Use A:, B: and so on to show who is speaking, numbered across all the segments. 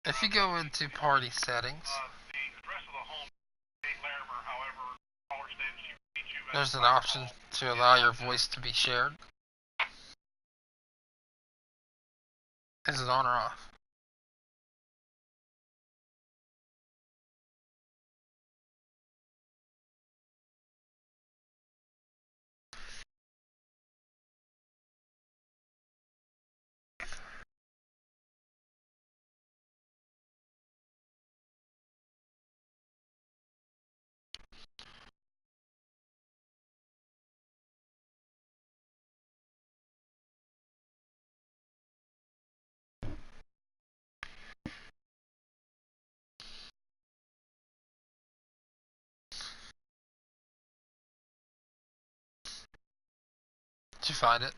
A: If you go into party settings, there's an option to allow your voice to be shared. Is it on or off? Did you find it?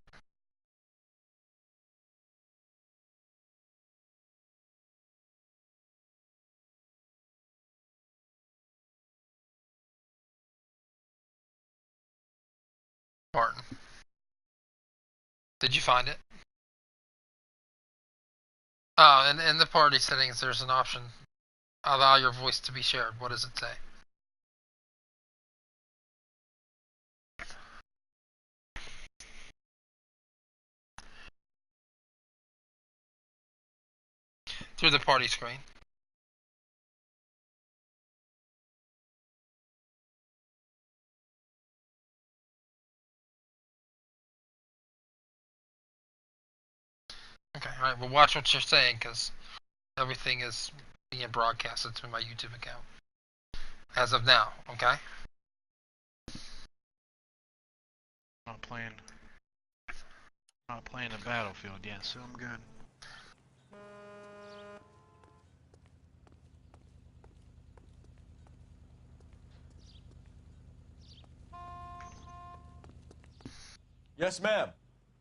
A: Martin. Did you find it? Oh, and in the party settings, there's an option. Allow your voice to be shared. What does it say? Through the party screen. Okay, alright, well watch what you're saying, because everything is being broadcasted to my YouTube account. As of now, okay?
B: Not playing the battlefield yet, so I'm good.
C: Yes, ma'am.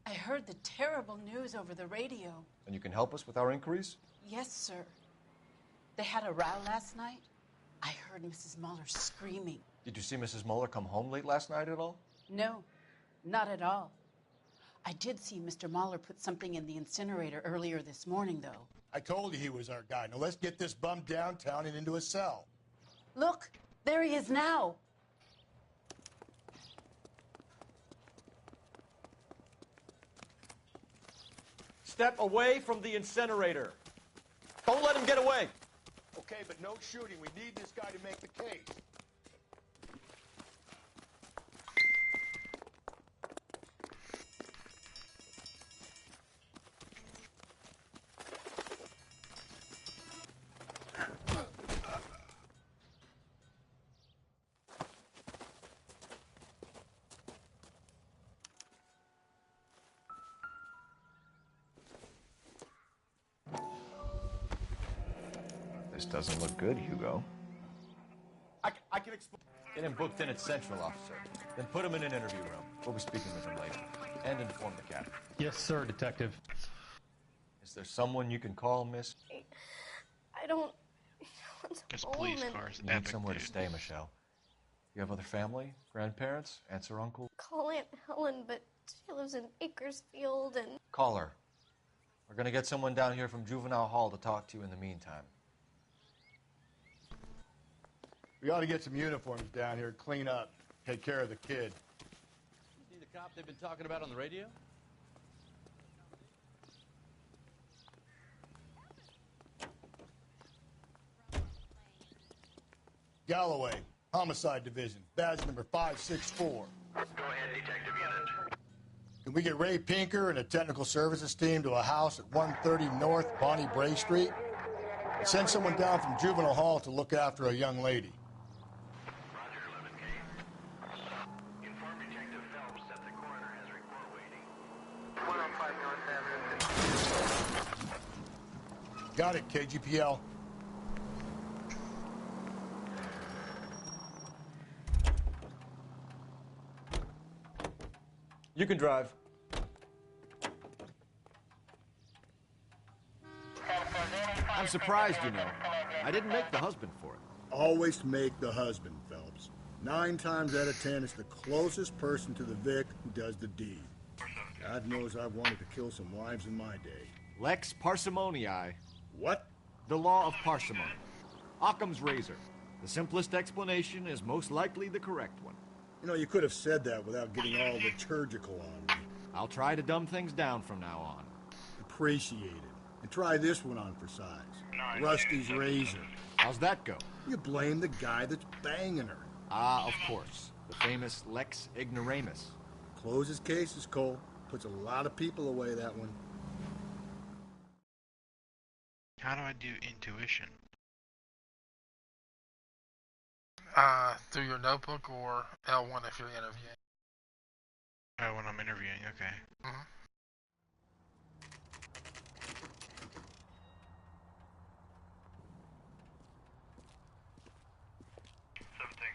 D: I heard the terrible news over the radio.
C: And you can help us with our inquiries?
D: Yes, sir. They had a row last night. I heard Mrs. Muller screaming.
C: Did you see Mrs. Muller come home late last night at all?
D: No, not at all. I did see Mr. Muller put something in the incinerator earlier this morning, though.
E: I told you he was our guy. Now let's get this bum downtown and into a cell.
D: Look, there he is now.
C: Step away from the incinerator. Don't let him get away.
E: Okay, but no shooting. We need this guy to make the case.
C: This doesn't look good, Hugo.
E: I can explain.
C: Get him booked in at Central, officer. Then put him in an interview room. We'll be speaking with him later. And inform the captain.
F: Yes, sir, Detective.
C: Is there someone you can call, miss?
G: I don't want to
B: This
G: home
B: police
G: and
B: car is
C: You need
B: epic,
C: somewhere
B: dude.
C: to stay, Michelle. You have other family? Grandparents? Aunts or uncle?
G: call Aunt Helen, but she lives in Bakersfield and...
C: Call her. We're gonna get someone down here from Juvenile Hall to talk to you in the meantime.
E: We ought to get some uniforms down here, clean up, take care of the kid.
H: See the cop they've been talking about on the radio?
E: Galloway, Homicide Division, badge number 564.
I: Go ahead, Detective Unit.
E: Can we get Ray Pinker and a technical services team to a house at 130 North Bonnie Bray Street? And send someone down from Juvenile Hall to look after a young lady.
I: Roger, 11K. Inform Detective Phelps that the coroner has report waiting. 105 North Avenue.
E: Got it, KGPL.
C: You can drive.
H: I'm surprised, you know. I didn't make the husband for it.
E: Always make the husband, Phelps. 9 times out of 10, it's the closest person to the Vic who does the deed. God knows I've wanted to kill some wives in my day.
H: Lex parsimoniae.
E: What?
H: The law of parsimony. Occam's razor. The simplest explanation is most likely the correct one.
E: You know, you could have said that without getting all liturgical on me.
H: I'll try to dumb things down from now on.
E: Appreciate it. And try this one on for size. Rusty's razor.
H: How's that go?
E: You blame the guy that's banging her.
H: Ah, of course. The famous Lex Ignoramus.
E: Closes cases, Cole. Puts a lot of people away, that one.
B: How do I do intuition?
A: Through your notebook or L1 if you're interviewing.
B: Oh, when I'm interviewing, okay.
A: Mm-hmm.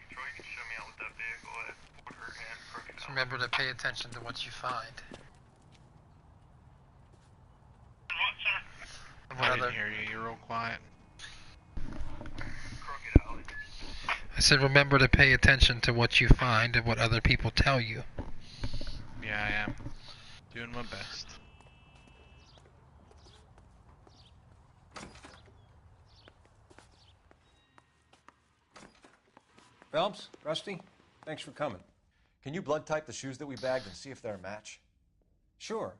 I: Control, you can show me out with that vehicle at Porter and Crocodile.
A: Just remember to pay attention to what you find.
I: What, sir?
A: What
B: I
A: other?
B: didn't hear you. You're real quiet.
I: Crocodile.
A: I said remember to pay attention to what you find and what other people tell you.
B: Yeah, I am. Doing my best.
F: Phelps, Rusty, thanks for coming.
C: Can you blood type the shoes that we bagged and see if they're a match?
F: Sure.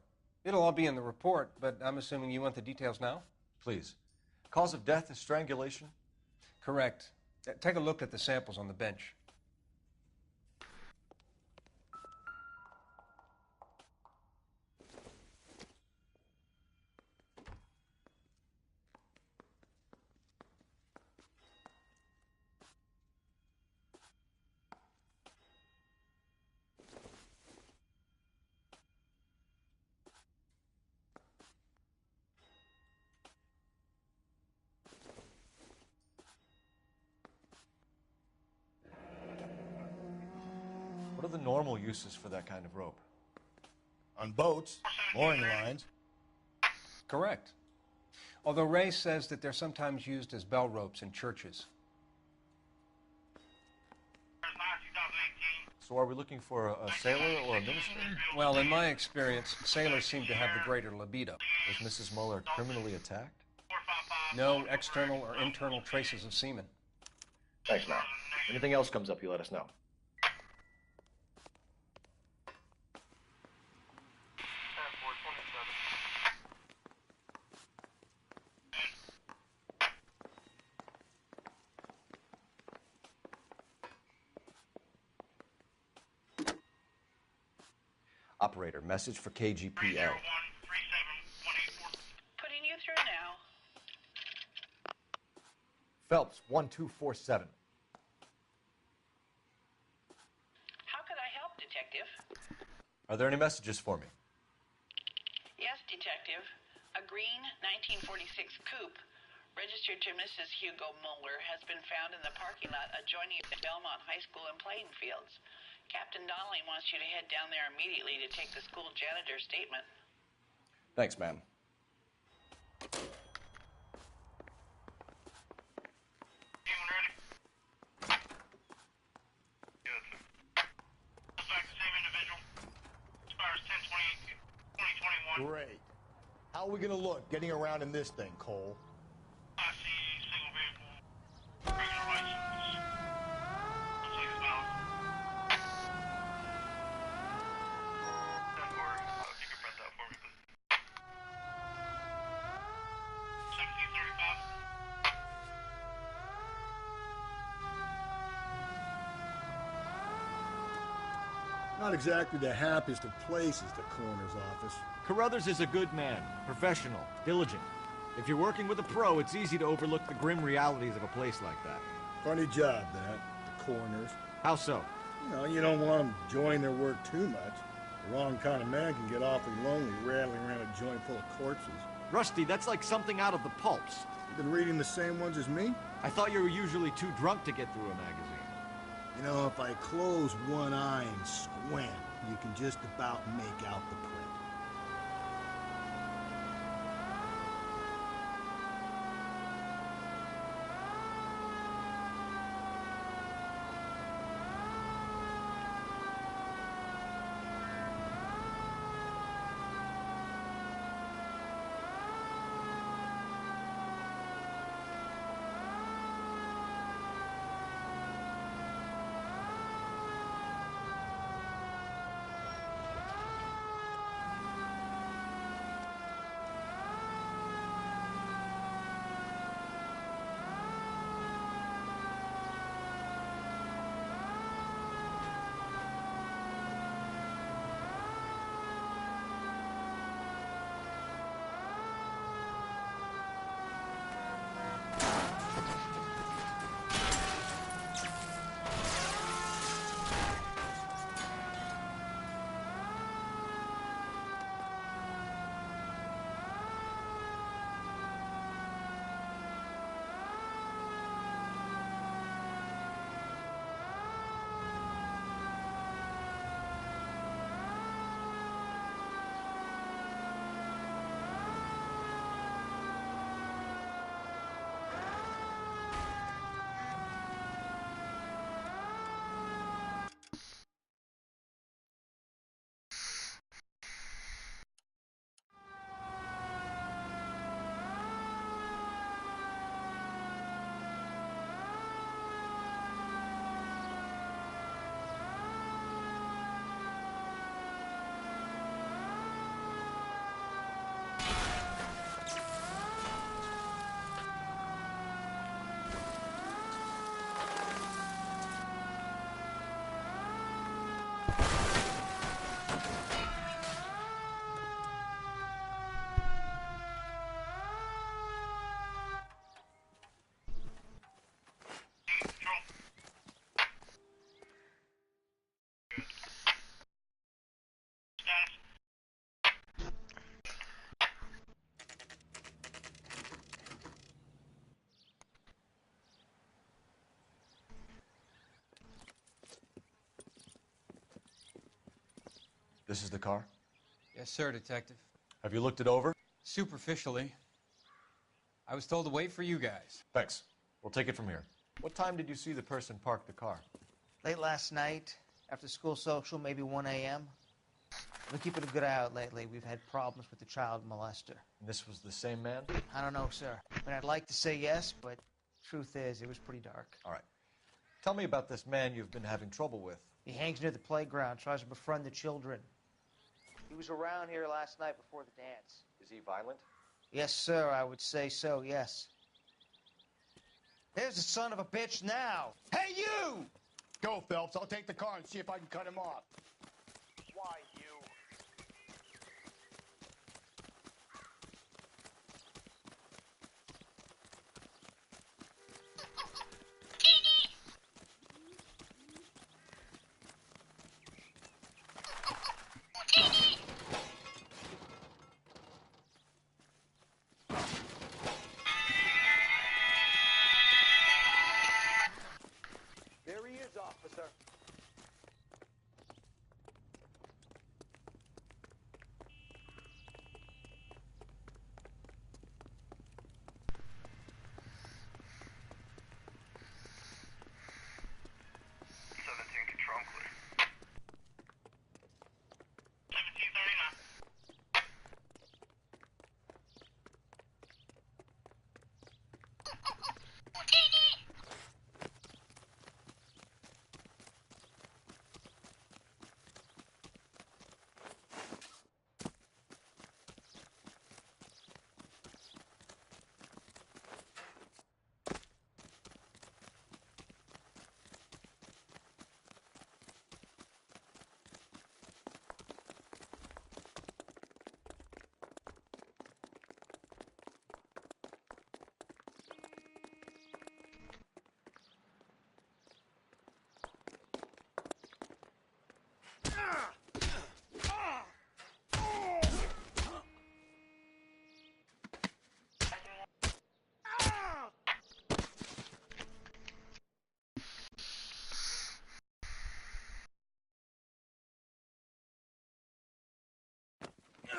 F: It'll all be in the report, but I'm assuming you want the details now?
C: Please. Cause of death is strangulation?
F: Correct. Take a look at the samples on the bench.
C: What are the normal uses for that kind of rope?
E: On boats, mooring lines.
F: Correct. Although Ray says that they're sometimes used as bell ropes in churches.
C: So are we looking for a sailor or a minister?
F: Well, in my experience, sailors seem to have the greater libido.
C: Was Mrs. Muller criminally attacked?
F: No external or internal traces of semen.
C: Thanks, Matt. Anything else comes up, you let us know. Operator, message for KGPL.
J: Putting you through now.
C: Phelps, 1247.
J: How could I help, Detective?
C: Are there any messages for me?
J: Yes, Detective. A green 1946 coupe, registered to Mrs. Hugo Muller, has been found in the parking lot adjoining the Belmont High School and playing fields. Captain Donnelly wants you to head down there immediately to take the school janitor's statement.
C: Thanks, ma'am.
E: Great. How are we gonna look getting around in this thing, Cole?
I: I see single vehicle, regular license. Looks like it's valid. If you could print that for me, please. 1735.
E: Not exactly the happiest of places, the coroner's office.
H: Carruthers is a good man, professional, diligent. If you're working with a pro, it's easy to overlook the grim realities of a place like that.
E: Funny job, that, the coroner's.
H: How so?
E: You know, you don't want them enjoying their work too much. The wrong kind of man can get awfully lonely rattling around a joint full of corpses.
H: Rusty, that's like something out of the pulps.
E: You been reading the same ones as me?
H: I thought you were usually too drunk to get through a magazine.
E: You know, if I close one eye and squint, you can just about make out the print.
C: This is the car?
K: Yes, sir, Detective.
C: Have you looked it over?
K: Superficially. I was told to wait for you guys.
C: Thanks. We'll take it from here. What time did you see the person park the car?
L: Late last night, after school social, maybe 1 a.m. We're keeping a good eye out lately. We've had problems with the child molester.
C: And this was the same man?
L: I don't know, sir. I mean, I'd like to say yes, but truth is, it was pretty dark.
C: All right. Tell me about this man you've been having trouble with.
L: He hangs near the playground, tries to befriend the children. He was around here last night before the dance.
C: Is he violent?
L: Yes, sir, I would say so, yes. There's the son of a bitch now. Hey, you!
E: Go, Phelps. I'll take the car and see if I can cut him off.
I: Why you?
C: There he is, officer.
I: Control clear. 1739.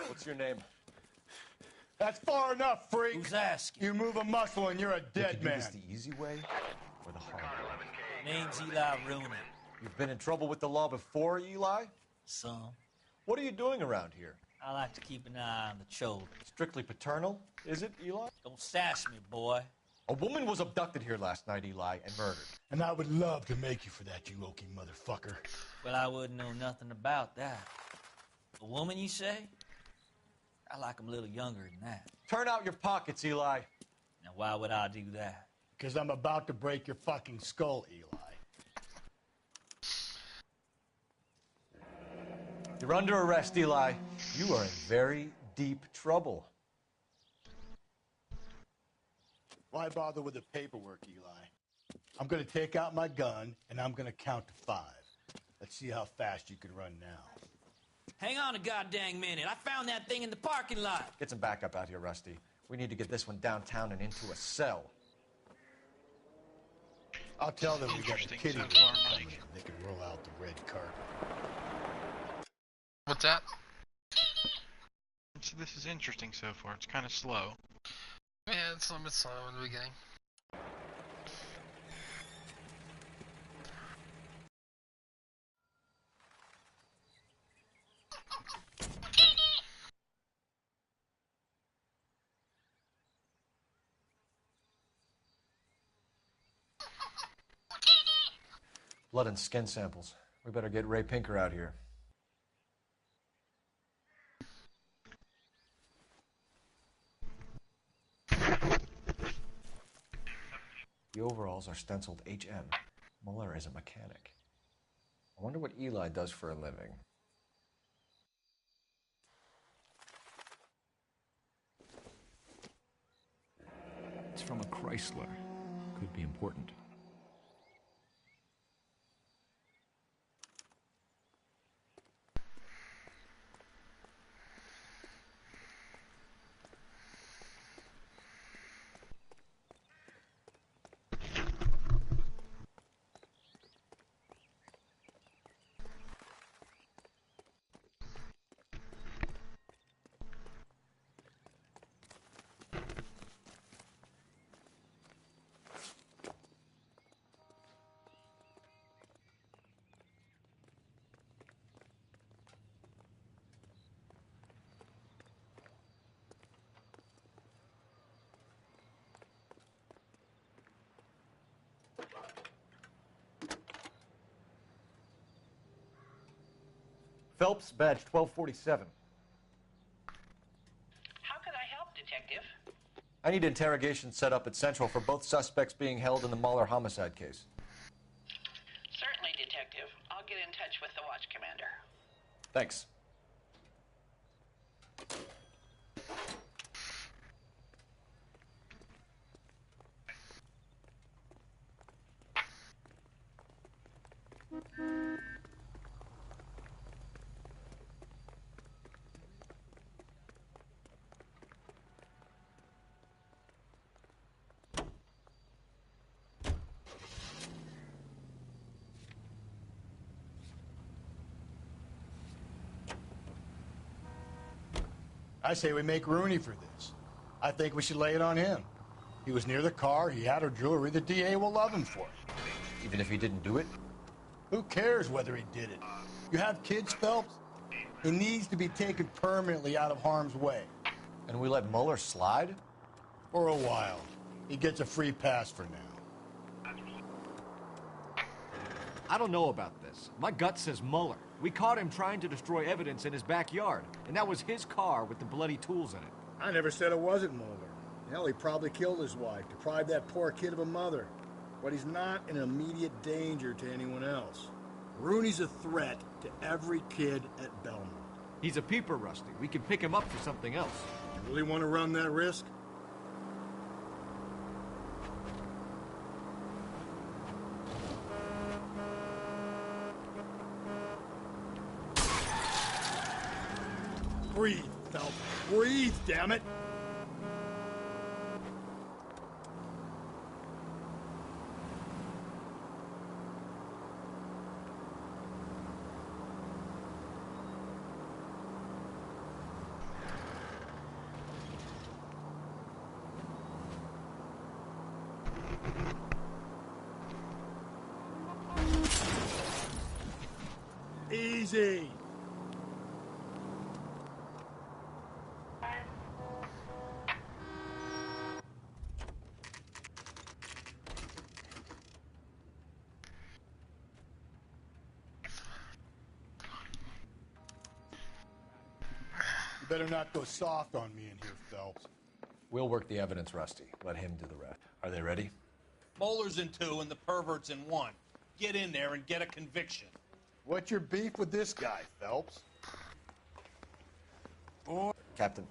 C: What's your name?
E: That's far enough, freak.
L: Who's asking?
E: You move a muscle and you're a
C: You
E: dead
C: can do
E: man.
C: this the easy way or the hard way.
L: Name's Eli Rooney.
C: You've been in trouble with the law before, Eli?
L: Some.
C: What are you doing around here?
L: I like to keep an eye on the children.
C: Strictly paternal, is it, Eli?
L: Don't sass me, boy.
C: A woman was abducted here last night, Eli, and murdered.
E: And I would love to make you for that, you oaky motherfucker.
L: Well, I wouldn't know nothing about that. A woman, you say? I like 'em a little younger than that.
C: Turn out your pockets, Eli.
L: Now, why would I do that?
E: Because I'm about to break your fucking skull, Eli.
C: You're under arrest, Eli. You are in very deep trouble.
E: Why bother with the paperwork, Eli? I'm going to take out my gun, and I'm going to count to 5. Let's see how fast you can run now.
L: Hang on a goddamn minute. I found that thing in the parking lot.
C: Get some backup out here, Rusty. We need to get this one downtown and into a cell.
E: I'll tell them we got a
B: Interesting
E: kitty
B: so
E: room
B: far,
E: coming.
B: Mike.
E: They can roll out the red carpet.
A: What's that?
B: So this is interesting so far. It's kind of slow.
A: Yeah, it's a little bit slow in the beginning.
C: Blood and skin samples. We better get Ray Pinker out here. The overalls are stenciled HM. Muller is a mechanic. I wonder what Eli does for a living.
M: It's from a Chrysler. Could be important.
C: Phelps, badge 1247.
J: How could I help, Detective?
C: I need interrogation set up at Central for both suspects being held in the Muller homicide case.
J: Certainly, Detective. I'll get in touch with the watch commander.
C: Thanks.
E: I say we make Rooney for this. I think we should lay it on him. He was near the car, he had her jewelry, the DA will love him for it.
C: Even if he didn't do it?
E: Who cares whether he did it? You have kids, Phelps? He needs to be taken permanently out of harm's way.
C: And we let Muller slide?
E: For a while. He gets a free pass for now.
H: I don't know about this. My gut says Muller. We caught him trying to destroy evidence in his backyard, and that was his car with the bloody tools in it.
E: I never said it wasn't Mulder. Hell, he probably killed his wife, deprived that poor kid of a mother. But he's not an immediate danger to anyone else. Rooney's a threat to every kid at Belmont.
H: He's a peeper, Rusty. We can pick him up for something else.
E: You really want to run that risk? Breathe, Phelps. Breathe, damn it! Easy. You better not go soft on me in here, Phelps.
C: We'll work the evidence, Rusty. Let him do the rest. Are they ready?
N: Moeller's in 2 and the pervert's in 1. Get in there and get a conviction.
E: What's your beef with this guy, Phelps?
C: Captain,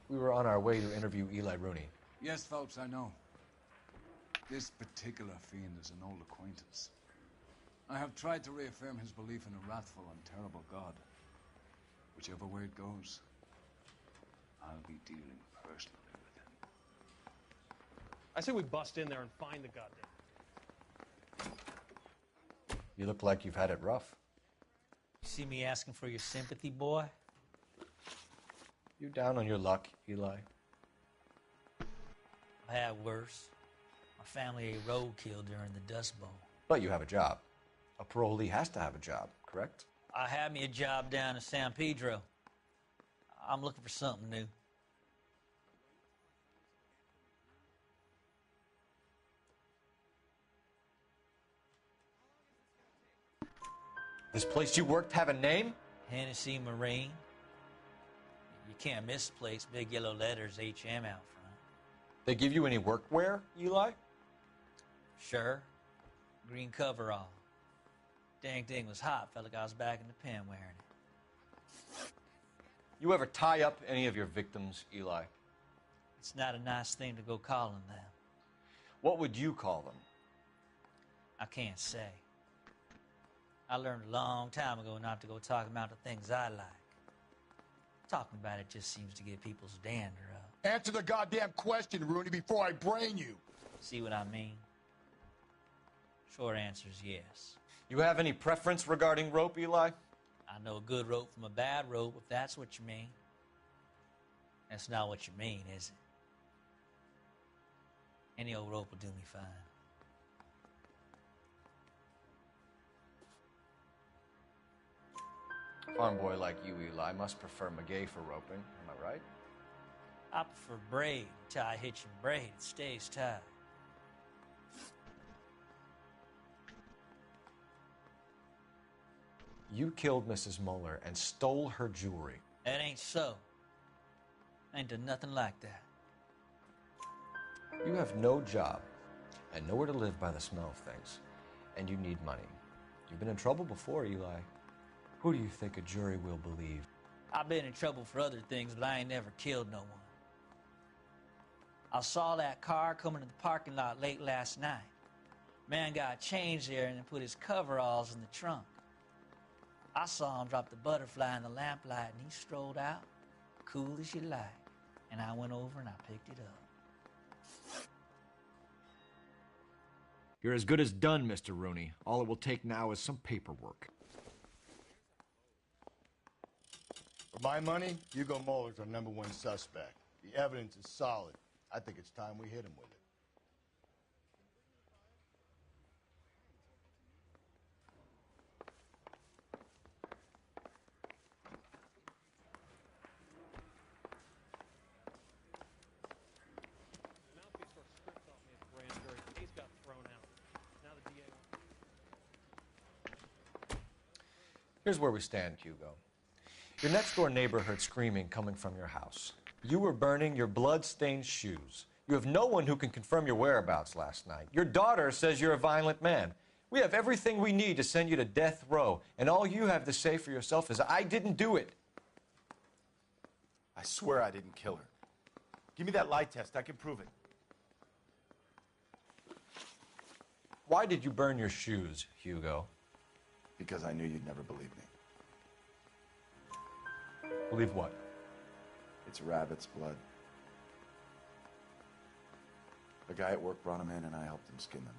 C: we were on our way to interview Eli Rooney.
M: Yes, Phelps, I know. This particular fiend is an old acquaintance. I have tried to reaffirm his belief in a wrathful and terrible God. Whichever way it goes, I'll be dealing personally with him.
O: I say we bust in there and find the goddamn.
C: You look like you've had it rough.
P: You see me asking for your sympathy, boy?
C: You down on your luck, Eli?
P: I had worse. My family ate roadkill during the Dust Bowl.
C: But you have a job. A parolee has to have a job, correct?
P: I had me a job down in San Pedro. I'm looking for something new.
C: This place you worked have a name?
P: Hennessy Marine. You can't miss the place. Big yellow letters, HM out front.
C: They give you any workwear, Eli?
P: Sure. Green coverall. Dang thing was hot. Felt like I was back in the pen wearing it.
C: You ever tie up any of your victims, Eli?
P: It's not a nice thing to go calling them.
C: What would you call them?
P: I can't say. I learned a long time ago not to go talking about the things I like. Talking about it just seems to get people's dander up.
E: Answer the goddamn question, Rooney, before I brain you.
P: See what I mean? Short answer is yes.
C: You have any preference regarding rope, Eli?
P: I know a good rope from a bad rope, if that's what you mean. That's not what you mean, is it? Any old rope will do me fine.
C: Farm boy like you, Eli, must prefer Magay for roping. Am I right?
P: I prefer braid. Tie, hitch, and braid. It stays tied.
C: You killed Mrs. Muller and stole her jewelry.
P: That ain't so. I ain't done nothing like that.
C: You have no job and nowhere to live by the smell of things, and you need money. You've been in trouble before, Eli. Who do you think a jury will believe?
P: I've been in trouble for other things, but I ain't never killed no one. I saw that car coming to the parking lot late last night. Man got changed there and then put his coveralls in the trunk. I saw him drop the butterfly in the lamplight, and he strolled out, cool as you like. And I went over and I picked it up.
C: You're as good as done, Mr. Rooney. All it will take now is some paperwork.
E: For my money, Hugo Muller's our #1 suspect. The evidence is solid. I think it's time we hit him with it.
O: The mouthpiece sort of stripped off me at the grand jury. The case got thrown out. Now the DA...
C: Here's where we stand, Hugo. Your next-door neighbor heard screaming coming from your house. You were burning your blood-stained shoes. You have no one who can confirm your whereabouts last night. Your daughter says you're a violent man. We have everything we need to send you to death row, and all you have to say for yourself is, I didn't do it.
Q: I swear I didn't kill her. Give me that lie test. I can prove it.
C: Why did you burn your shoes, Hugo?
Q: Because I knew you'd never believe me.
C: Believe what?
Q: It's rabbit's blood. A guy at work brought him in, and I helped him skin them.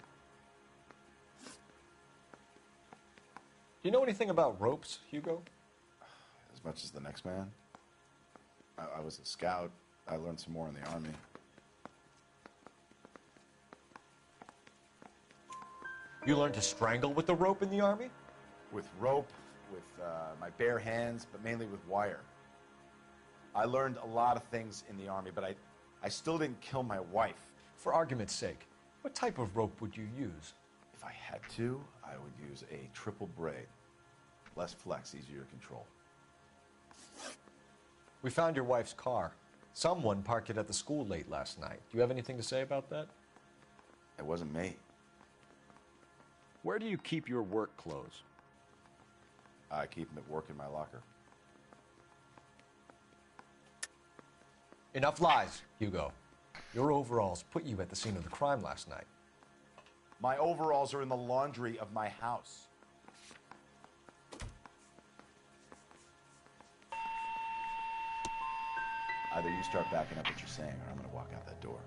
C: Do you know anything about ropes, Hugo?
Q: As much as the next man. I was a scout. I learned some more in the Army.
C: You learned to strangle with the rope in the Army?
Q: With rope, with my bare hands, but mainly with wire. I learned a lot of things in the Army, but I still didn't kill my wife.
C: For argument's sake, what type of rope would you use?
Q: If I had to, I would use a triple braid. Less flex, easier to control.
C: We found your wife's car. Someone parked it at the school late last night. Do you have anything to say about that?
Q: It wasn't me.
C: Where do you keep your work clothes?
Q: I keep them at work in my locker.
C: Enough lies, Hugo. Your overalls put you at the scene of the crime last night.
Q: My overalls are in the laundry of my house. Either you start backing up what you're saying, or I'm going to walk out that door.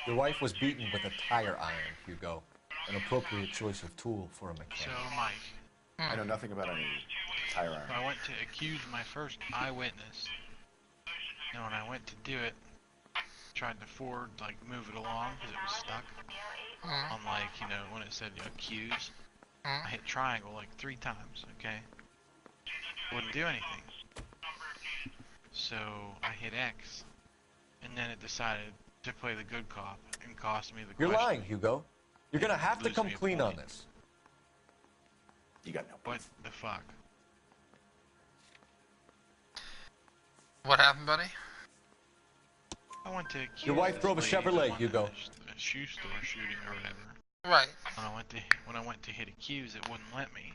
C: Your wife was beaten with a tire iron, Hugo. An appropriate choice of tool for a mechanic.
B: So, Mike.
Q: I know nothing about any tire iron.
B: I went to accuse my first eyewitness. And when I went to do it, tried to move it along because it was stuck. On when it said accuse, I hit triangle like 3 times, okay? Wouldn't do anything. So I hit X, and then it decided to play the good cop and cost me the
C: You're
B: question.
C: lying, Hugo. You're gonna have to come clean on this.
Q: You got no
B: What the fuck?
A: What happened, buddy?
B: I went to accuse
C: Your wife
B: this
C: drove a
B: lady that
C: Chevrolet,
B: won
C: Hugo.
B: A shoe store shooting or whatever.
A: Right.
B: When I went to hit accuse, it wouldn't let me.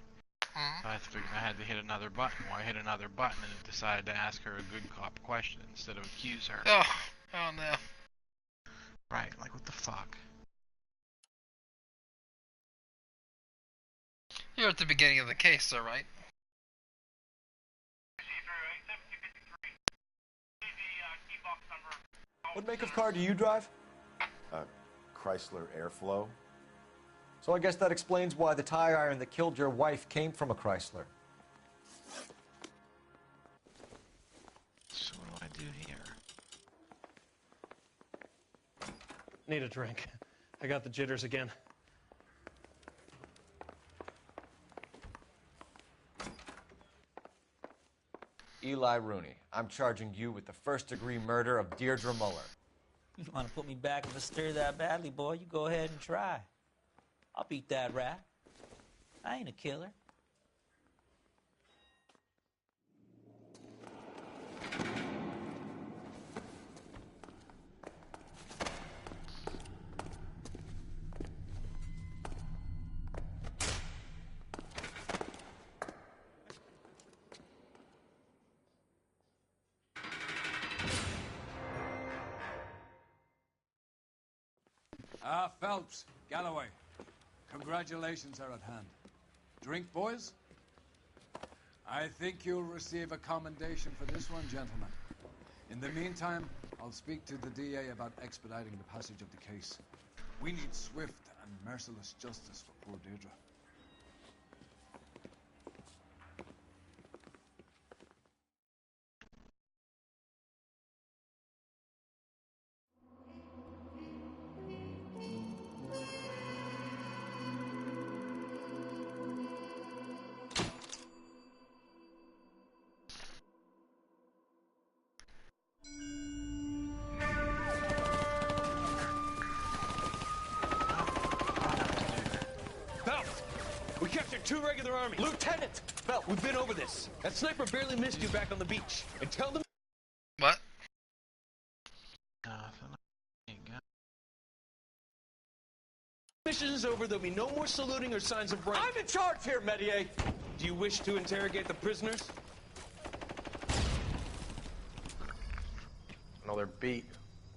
B: So I figured I had to hit another button. Well, I hit another button and it decided to ask her a good cop question instead of accuse her.
A: Oh no.
B: Right, like what the fuck?
A: You're at the beginning of the case, though, right?
C: What make of car do you drive?
Q: Chrysler Airflow.
C: So I guess that explains why the tire iron that killed your wife came from a Chrysler.
B: So what do I do here?
O: Need a drink. I got the jitters again.
C: Eli Rooney, I'm charging you with the first-degree murder of Deirdre Muller.
P: You want to put me back in the stir that badly, boy? You go ahead and try. I'll beat that rap. I ain't a killer.
M: Phelps, Galloway, congratulations are at hand. Drink, boys? I think you'll receive a commendation for this one, gentlemen. In the meantime, I'll speak to the DA about expediting the passage of the case. We need swift and merciless justice for poor Deirdre.
O: We captured 2 regular army.
R: Lieutenant! Bell, we've been over this. That sniper barely missed you back on the beach. And tell them...
A: What?
R: Mission is over. There'll be no more saluting or signs of rank. I'm in charge here, Medier. Do you wish to interrogate the prisoners?
C: No, they're beat.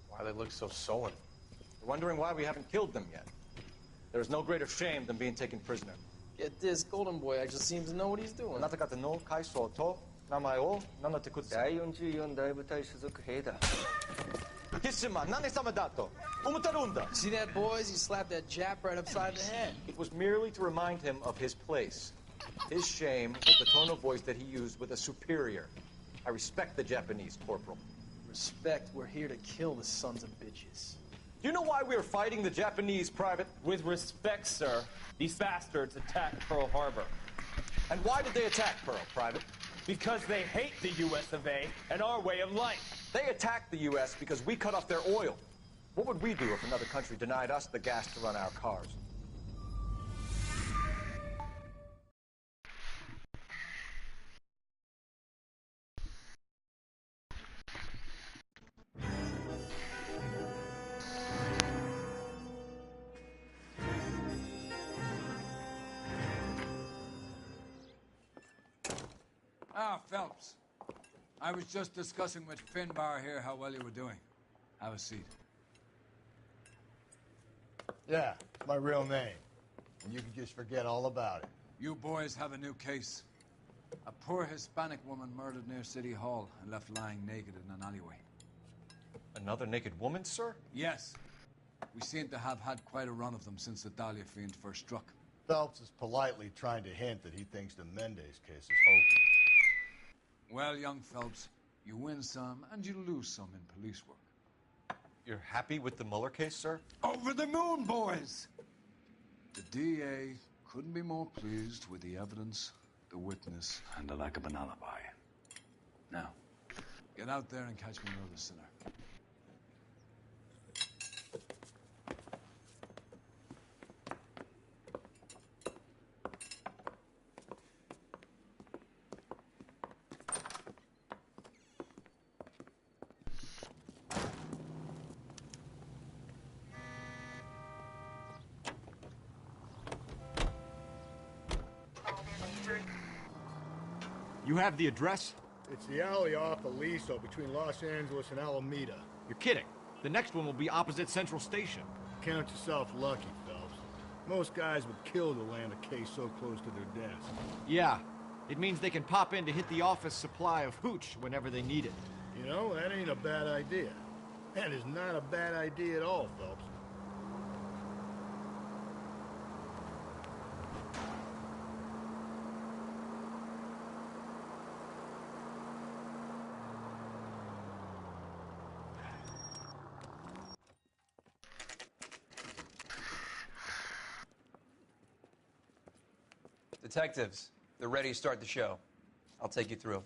C: Why they look so sullen? They're wondering why we haven't killed them yet. There is no greater shame than being taken prisoner.
S: Get this, Golden Boy actually seems to know what he's doing.
C: あなた方の会社と名前を名乗ってください。
S: 第44大部隊所属兵だ。
C: キシマ、何様だと思ってるんだ。
S: See that, boys? He slapped that Jap right upside the head.
C: It was merely to remind him of his place. His shame was the tone of voice that he used with a superior. I respect the Japanese, Corporal.
S: Respect, we're here to kill the sons of bitches.
C: Do you know why we are fighting the Japanese, Private?
T: With respect, sir, these bastards attacked Pearl Harbor.
C: And why did they attack Pearl, Private?
T: Because they hate the U.S. of A. and our way of life.
C: They attacked the U.S. because we cut off their oil. What would we do if another country denied us the gas to run our cars?
M: Phelps. I was just discussing with Finbar here how well you were doing. Have a seat.
E: Yeah, it's my real name. And you can just forget all about it.
M: You boys have a new case. A poor Hispanic woman murdered near City Hall and left lying naked in an alleyway.
C: Another naked woman, sir?
M: Yes. We seem to have had quite a run of them since the Dahlia fiend first struck.
E: Phelps is politely trying to hint that he thinks the Mendez case is hopeless.
M: Well, young Phelps, you win some and you lose some in police work.
C: You're happy with the Mueller case, sir?
M: Over the moon, boys! The DA couldn't be more pleased with the evidence, the witness, and the lack of an alibi. Now, get out there and catch me another sinner.
H: You have the address?
E: It's the alley off Aliso between Los Angeles and Alameda.
H: You're kidding. The next one will be opposite Central Station.
E: Count yourself lucky, Phelps. Most guys would kill to land a case so close to their desk.
H: Yeah. It means they can pop in to hit the office supply of hooch whenever they need it.
E: You know, that ain't a bad idea. That is not a bad idea at all, Phelps.
U: Detectives, they're ready to start the show. I'll take you through.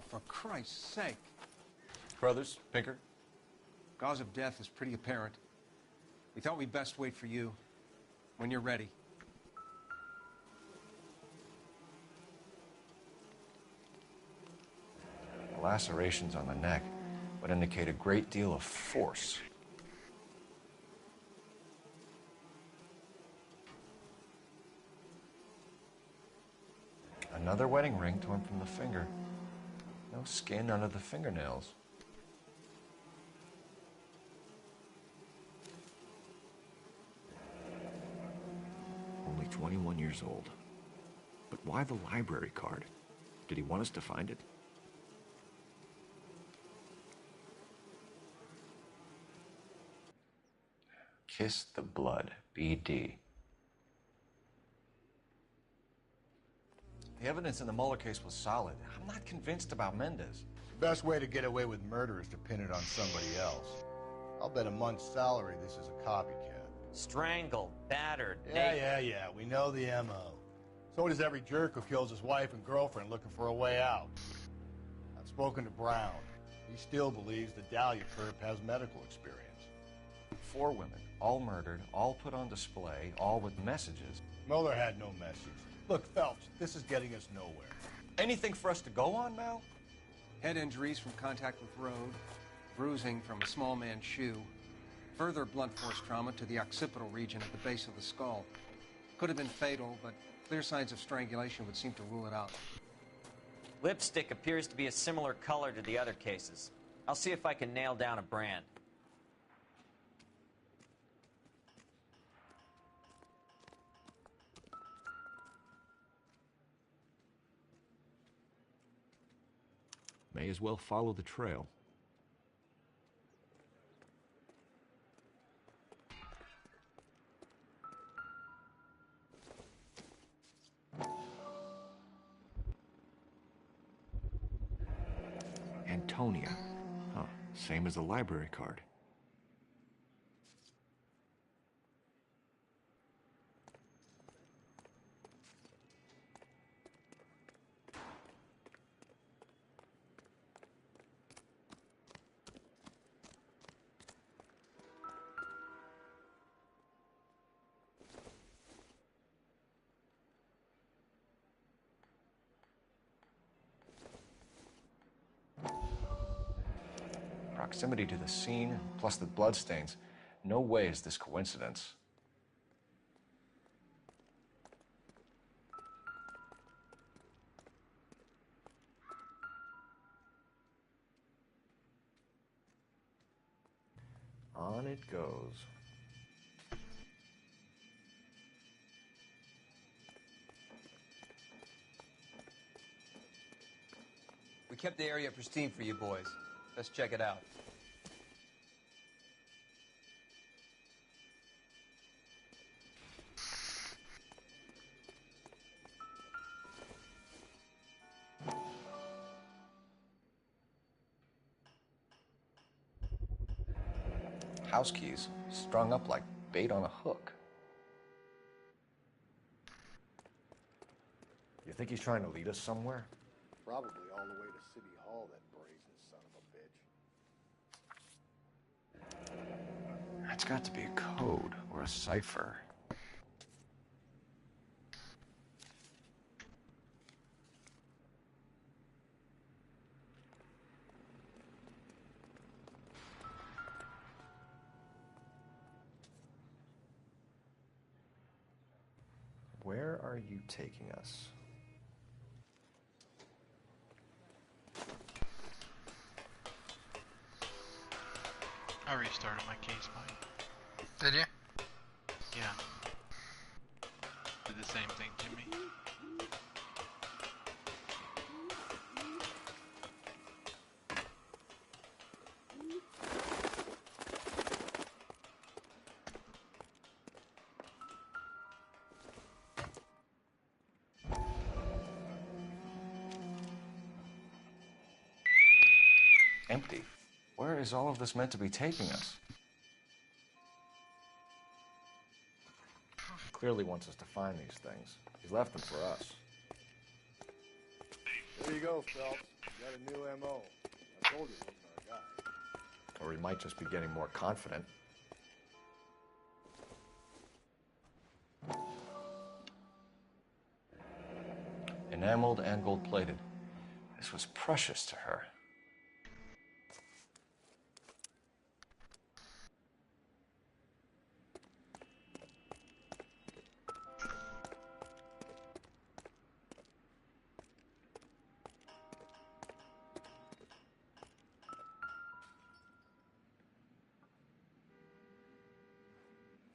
F: for Christ's sake.
C: Brothers, Pinker?
F: Cause of death is pretty apparent. We thought we'd best wait for you. When you're ready.
C: The lacerations on the neck would indicate a great deal of force. Another wedding ring torn from the finger. No skin under the fingernails. Only 21 years old. But why the library card? Did he want us to find it? Kiss the blood, BD. The evidence in the Mueller case was solid. I'm not convinced about Mendez.
E: The best way to get away with murder is to pin it on somebody else. I'll bet a month's salary this is a copycat.
D: Strangled, battered,
E: Yeah. We know the M.O. So does every jerk who kills his wife and girlfriend looking for a way out. I've spoken to Brown. He still believes the Dahlia perp has medical experience.
C: 4 women, all murdered, all put on display, all with messages.
E: Mueller had no message. Look, Phelps, this is getting us nowhere.
C: Anything for us to go on, Mal?
F: Head injuries from contact with road, bruising from a small man's shoe, further blunt force trauma to the occipital region at the base of the skull. Could have been fatal, but clear signs of strangulation would seem to rule it out.
D: Lipstick appears to be a similar color to the other cases. I'll see if I can nail down a brand.
C: May as well follow the trail. Antonia. Huh. Same as the library card. Proximity to the scene, plus the bloodstains. No way is this coincidence. On it goes.
U: We kept the area pristine for you boys. Let's check it out.
C: House keys, strung up like bait on a hook. You think he's trying to lead us somewhere?
E: Probably all the way to City Hall, that brazen son of a bitch.
C: That's got to be a code or a cipher. Where are you taking us?
B: I restarted my case, Mike.
A: Did you?
B: Yeah. Did the same thing to me.
C: Empty. Where is all of this meant to be taking us? He clearly wants us to find these things. He's left them for us.
E: There you go, Phelps. Got a new M.O. I told you he wasn't our guy.
C: Or he might just be getting more confident. Enameled and gold-plated. This was precious to her.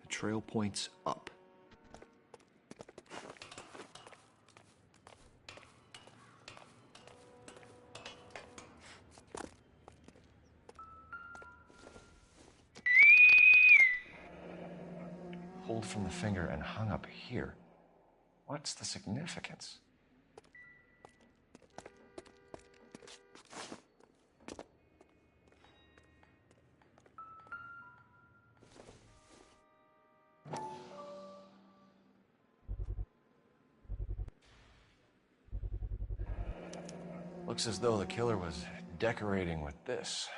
C: The trail points up. Pulled from the finger and hung up here. What's the significance? Looks as though the killer was decorating with this.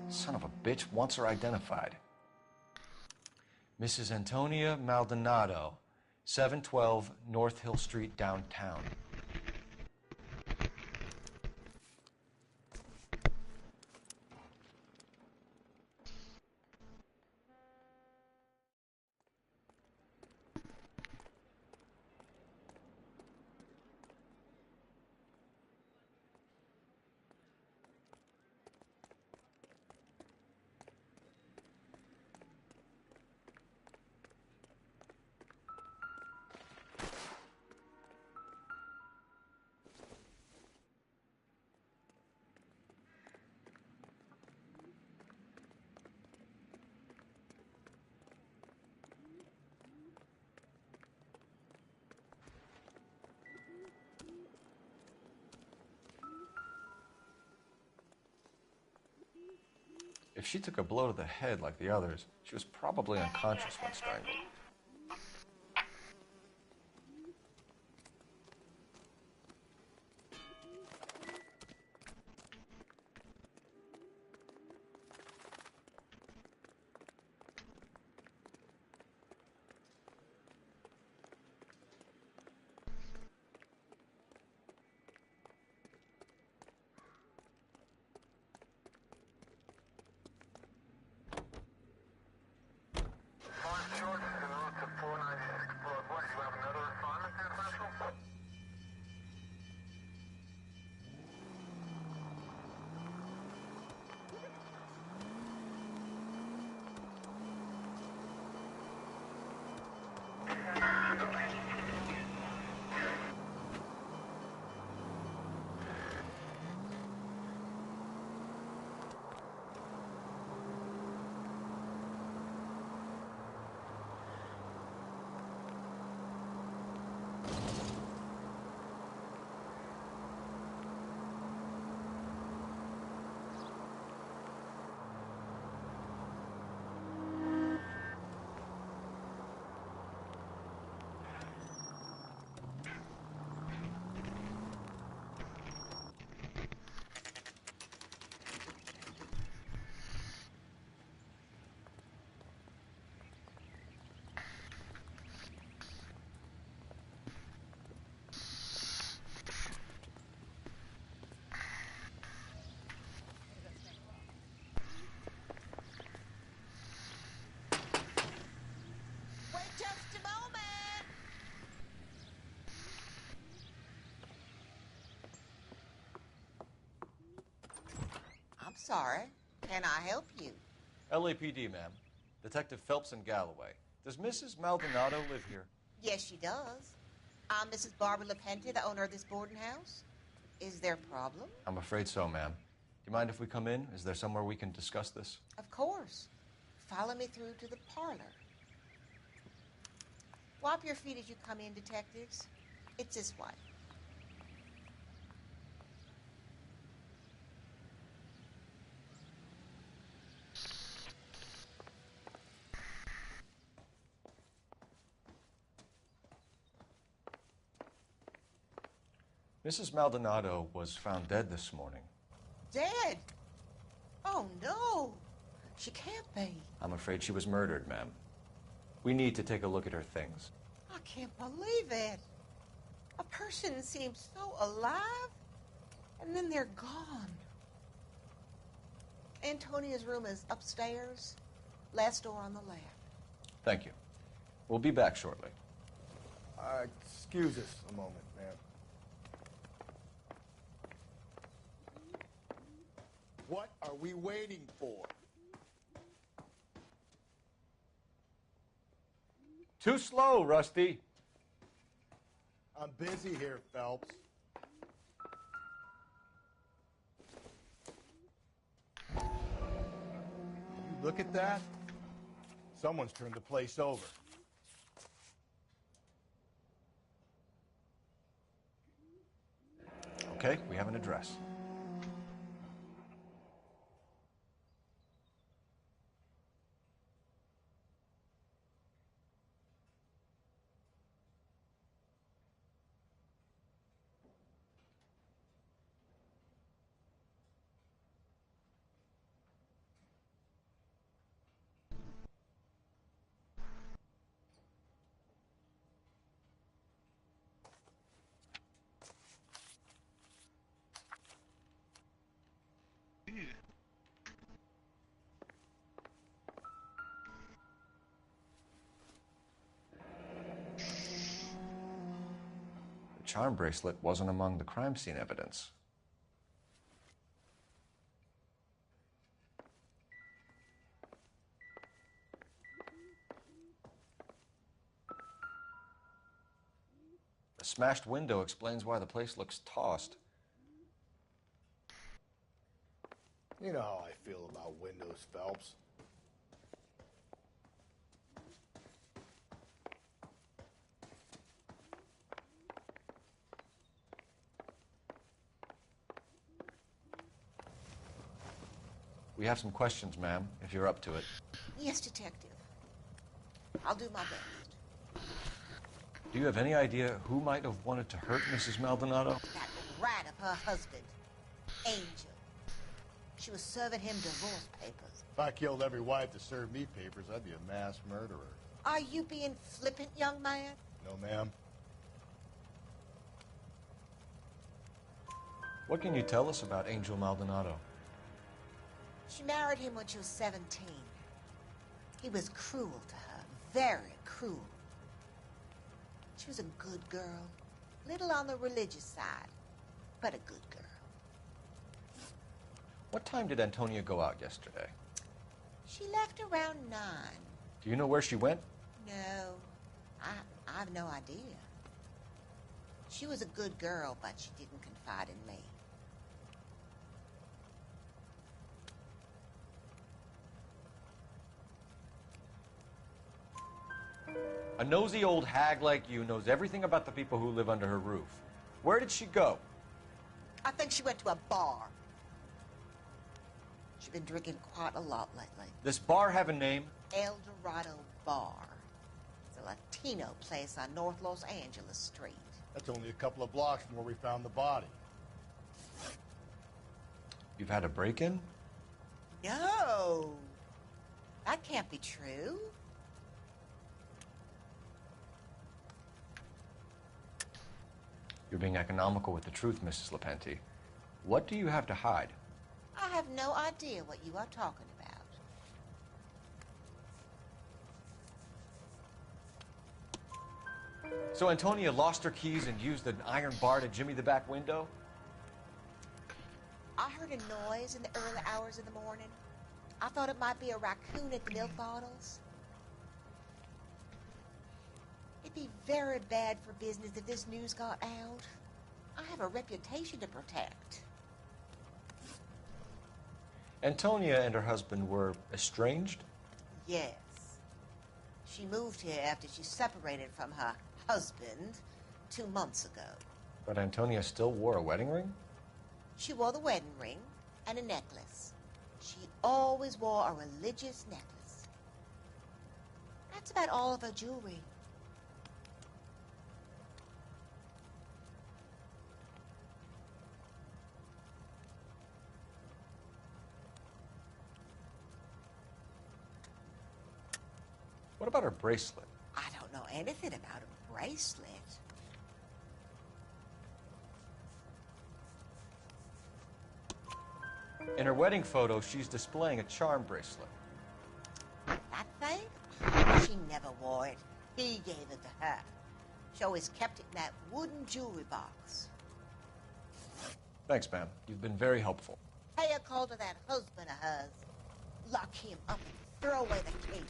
C: Son of a bitch wants her identified. Mrs. Antonia Maldonado, 712 North Hill Street, downtown. If she took a blow to the head like the others, she was probably unconscious when strangled.
G: I'm sorry. Can I help you?
C: LAPD, ma'am. Detective Phelps and Galloway. Does Mrs. Maldonado live here?
G: Yes, she does. I'm Mrs. Barbara LaPente, the owner of this boarding house. Is there a problem?
C: I'm afraid so, ma'am. Do you mind if we come in? Is there somewhere we can discuss this?
G: Of course. Follow me through to the parlor. Wipe your feet as you come in, detectives. It's this way.
C: Mrs. Maldonado was found dead this morning.
G: Dead? Oh, no. She can't be.
C: I'm afraid she was murdered, ma'am. We need to take a look at her things.
G: I can't believe it. A person seems so alive, and then they're gone. Antonia's room is upstairs, last door on the left.
C: Thank you. We'll be back shortly.
E: Excuse us a moment, ma'am. What are we waiting for?
C: Too slow, Rusty.
E: I'm busy here, Phelps. You look at that? Someone's turned the place over.
C: Okay, we have an address. The charm bracelet wasn't among the crime scene evidence. The smashed window explains why the place looks tossed.
E: You know how I feel about windows, Phelps.
C: We have some questions, ma'am, if you're up to it.
G: Yes, detective. I'll do my best.
C: Do you have any idea who might have wanted to hurt Mrs. Maldonado?
G: That rat of her husband, Angel. She was serving him divorce papers.
E: If I killed every wife to serve me papers, I'd be a mass murderer.
G: Are you being flippant, young man?
E: No, ma'am.
C: What can you tell us about Angel Maldonado?
G: She married him when she was 17. He was cruel to her, very cruel. She was a good girl, little on the religious side, but a good girl.
C: What time did Antonia go out yesterday?
G: She left around 9.
C: Do you know where she went?
G: No, I have no idea. She was a good girl, but she didn't confide in me.
C: A nosy old hag like you knows everything about the people who live under her roof. Where did she go?
G: I think she went to a bar. She's been drinking quite a lot lately.
C: This bar have a name?
G: El Dorado Bar. It's a Latino place on North Los Angeles Street.
E: That's only a couple of blocks from where we found the body.
C: You've had a break-in?
G: No. That can't be true.
C: You're being economical with the truth, Mrs. LaPente. What do you have to hide?
G: I have no idea what you are talking about.
C: So Antonia lost her keys and used an iron bar to jimmy the back window?
G: I heard a noise in the early hours of the morning. I thought it might be a raccoon at the milk bottles. It'd be very bad for business if this news got out. I have a reputation to protect.
C: Antonia and her husband were estranged?
G: Yes. She moved here after she separated from her husband 2 months ago.
C: But Antonia still wore a wedding ring?
G: She wore the wedding ring and a necklace. She always wore a religious necklace. That's about all of her jewelry.
C: What about her bracelet?
G: I don't know anything about a bracelet.
C: In her wedding photo, she's displaying a charm bracelet.
G: That thing? She never wore it. He gave it to her. She always kept it in that wooden jewelry box.
C: Thanks, ma'am. You've been very helpful.
G: Pay a call to that husband of hers. Lock him up and throw away the key.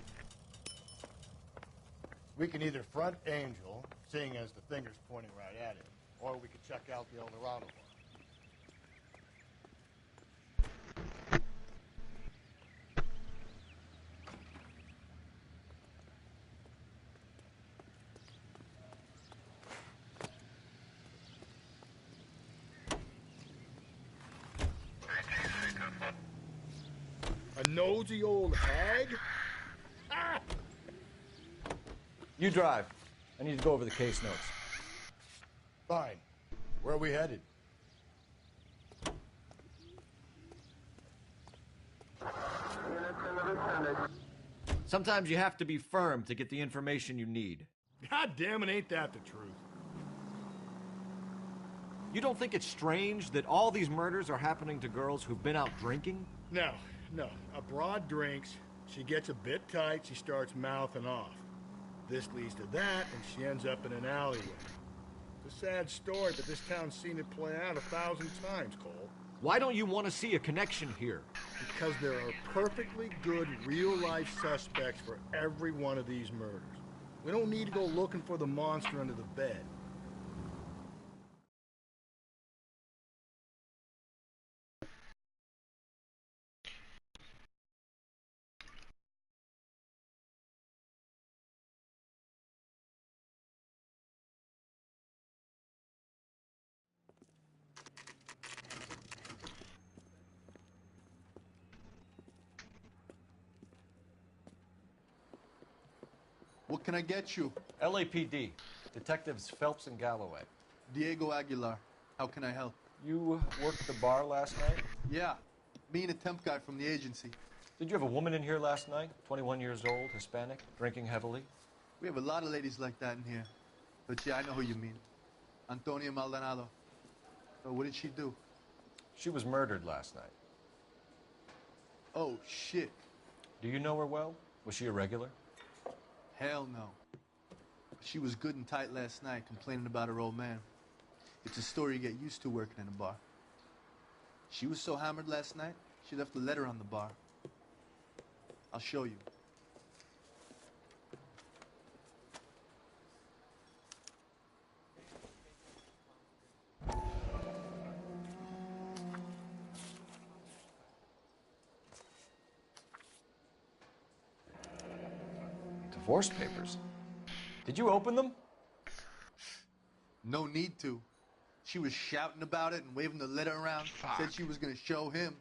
E: We can either front Angel, seeing as the finger's pointing right at him, or we could check out the El Dorado one. A nosy old hag? Ah!
C: You drive. I need to go over the case notes.
E: Fine. Where are we headed?
C: Sometimes you have to be firm to get the information you need.
E: God damn it, ain't that the truth?
C: You don't think it's strange that all these murders are happening to girls who've been out drinking?
E: No. A broad drinks, she gets a bit tight, she starts mouthing off. This leads to that, and she ends up in an alleyway. It's a sad story, but this town's seen it play out 1,000 times, Cole.
C: Why don't you want to see a connection here?
E: Because there are perfectly good real-life suspects for every one of these murders. We don't need to go looking for the monster under the bed.
K: What can I get you?
C: LAPD. Detectives Phelps and Galloway.
K: Diego Aguilar. How can I help?
C: You worked the bar last night?
K: Yeah. Me and a temp guy from the agency.
C: Did you have a woman in here last night? 21 years old, Hispanic, drinking heavily?
K: We have a lot of ladies like that in here. But yeah, I know who you mean. Antonia Maldonado. So what did she do?
C: She was murdered last night.
K: Oh, shit.
C: Do you know her well? Was she a regular?
K: Hell no. She was good and tight last night, complaining about her old man. It's a story you get used to working in a bar. She was so hammered last night, she left a letter on the bar. I'll show you.
C: Divorce papers. Did you open them?
K: No need to. She was shouting about it and waving the letter around.
A: Fuck.
K: Said she was going to show him.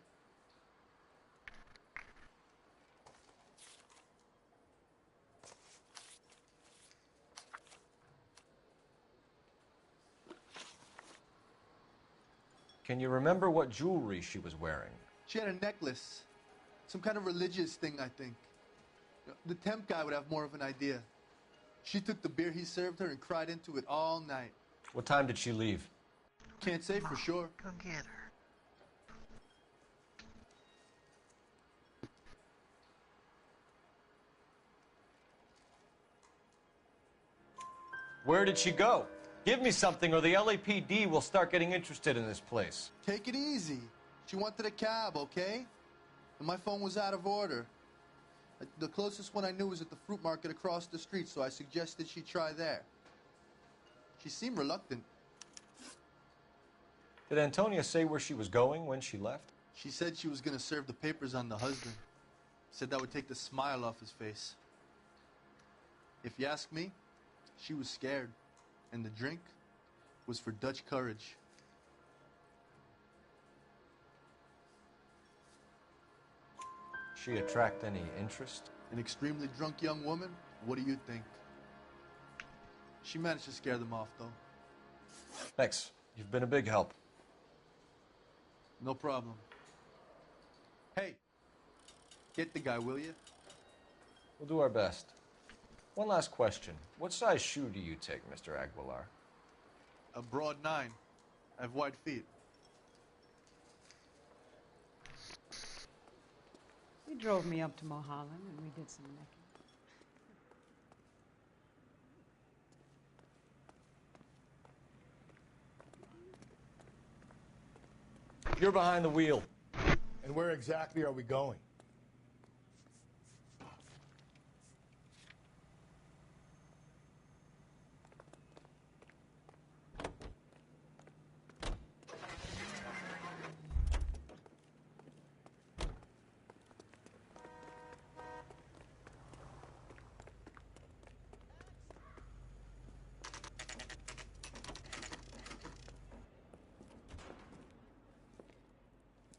C: Can you remember what jewelry she was wearing?
K: She had a necklace. Some kind of religious thing, I think. The temp guy would have more of an idea. She took the beer he served her and cried into it all night.
C: What time did she leave?
K: Can't say for sure.
A: Go get her.
C: Where did she go? Give me something or the LAPD will start getting interested in this place.
K: Take it easy. She wanted a cab, okay? And my phone was out of order. The closest one I knew was at the fruit market across the street, so I suggested she try there. She seemed reluctant.
C: Did Antonia say where she was going when she left?
K: She said she was going to serve the papers on the husband. Said that would take the smile off his face. If you ask me, she was scared. And the drink was for Dutch courage.
C: She attract any interest?
K: An extremely drunk young woman? What do you think? She managed to scare them off, though.
C: Thanks. You've been a big help.
K: No problem. Hey, get the guy, will you?
C: We'll do our best. One last question. What size shoe do you take, Mr. Aguilar?
K: A broad 9. I have wide feet.
I: He drove me up to Mulholland and we did some necking.
C: You're behind the wheel.
E: And where exactly are we going?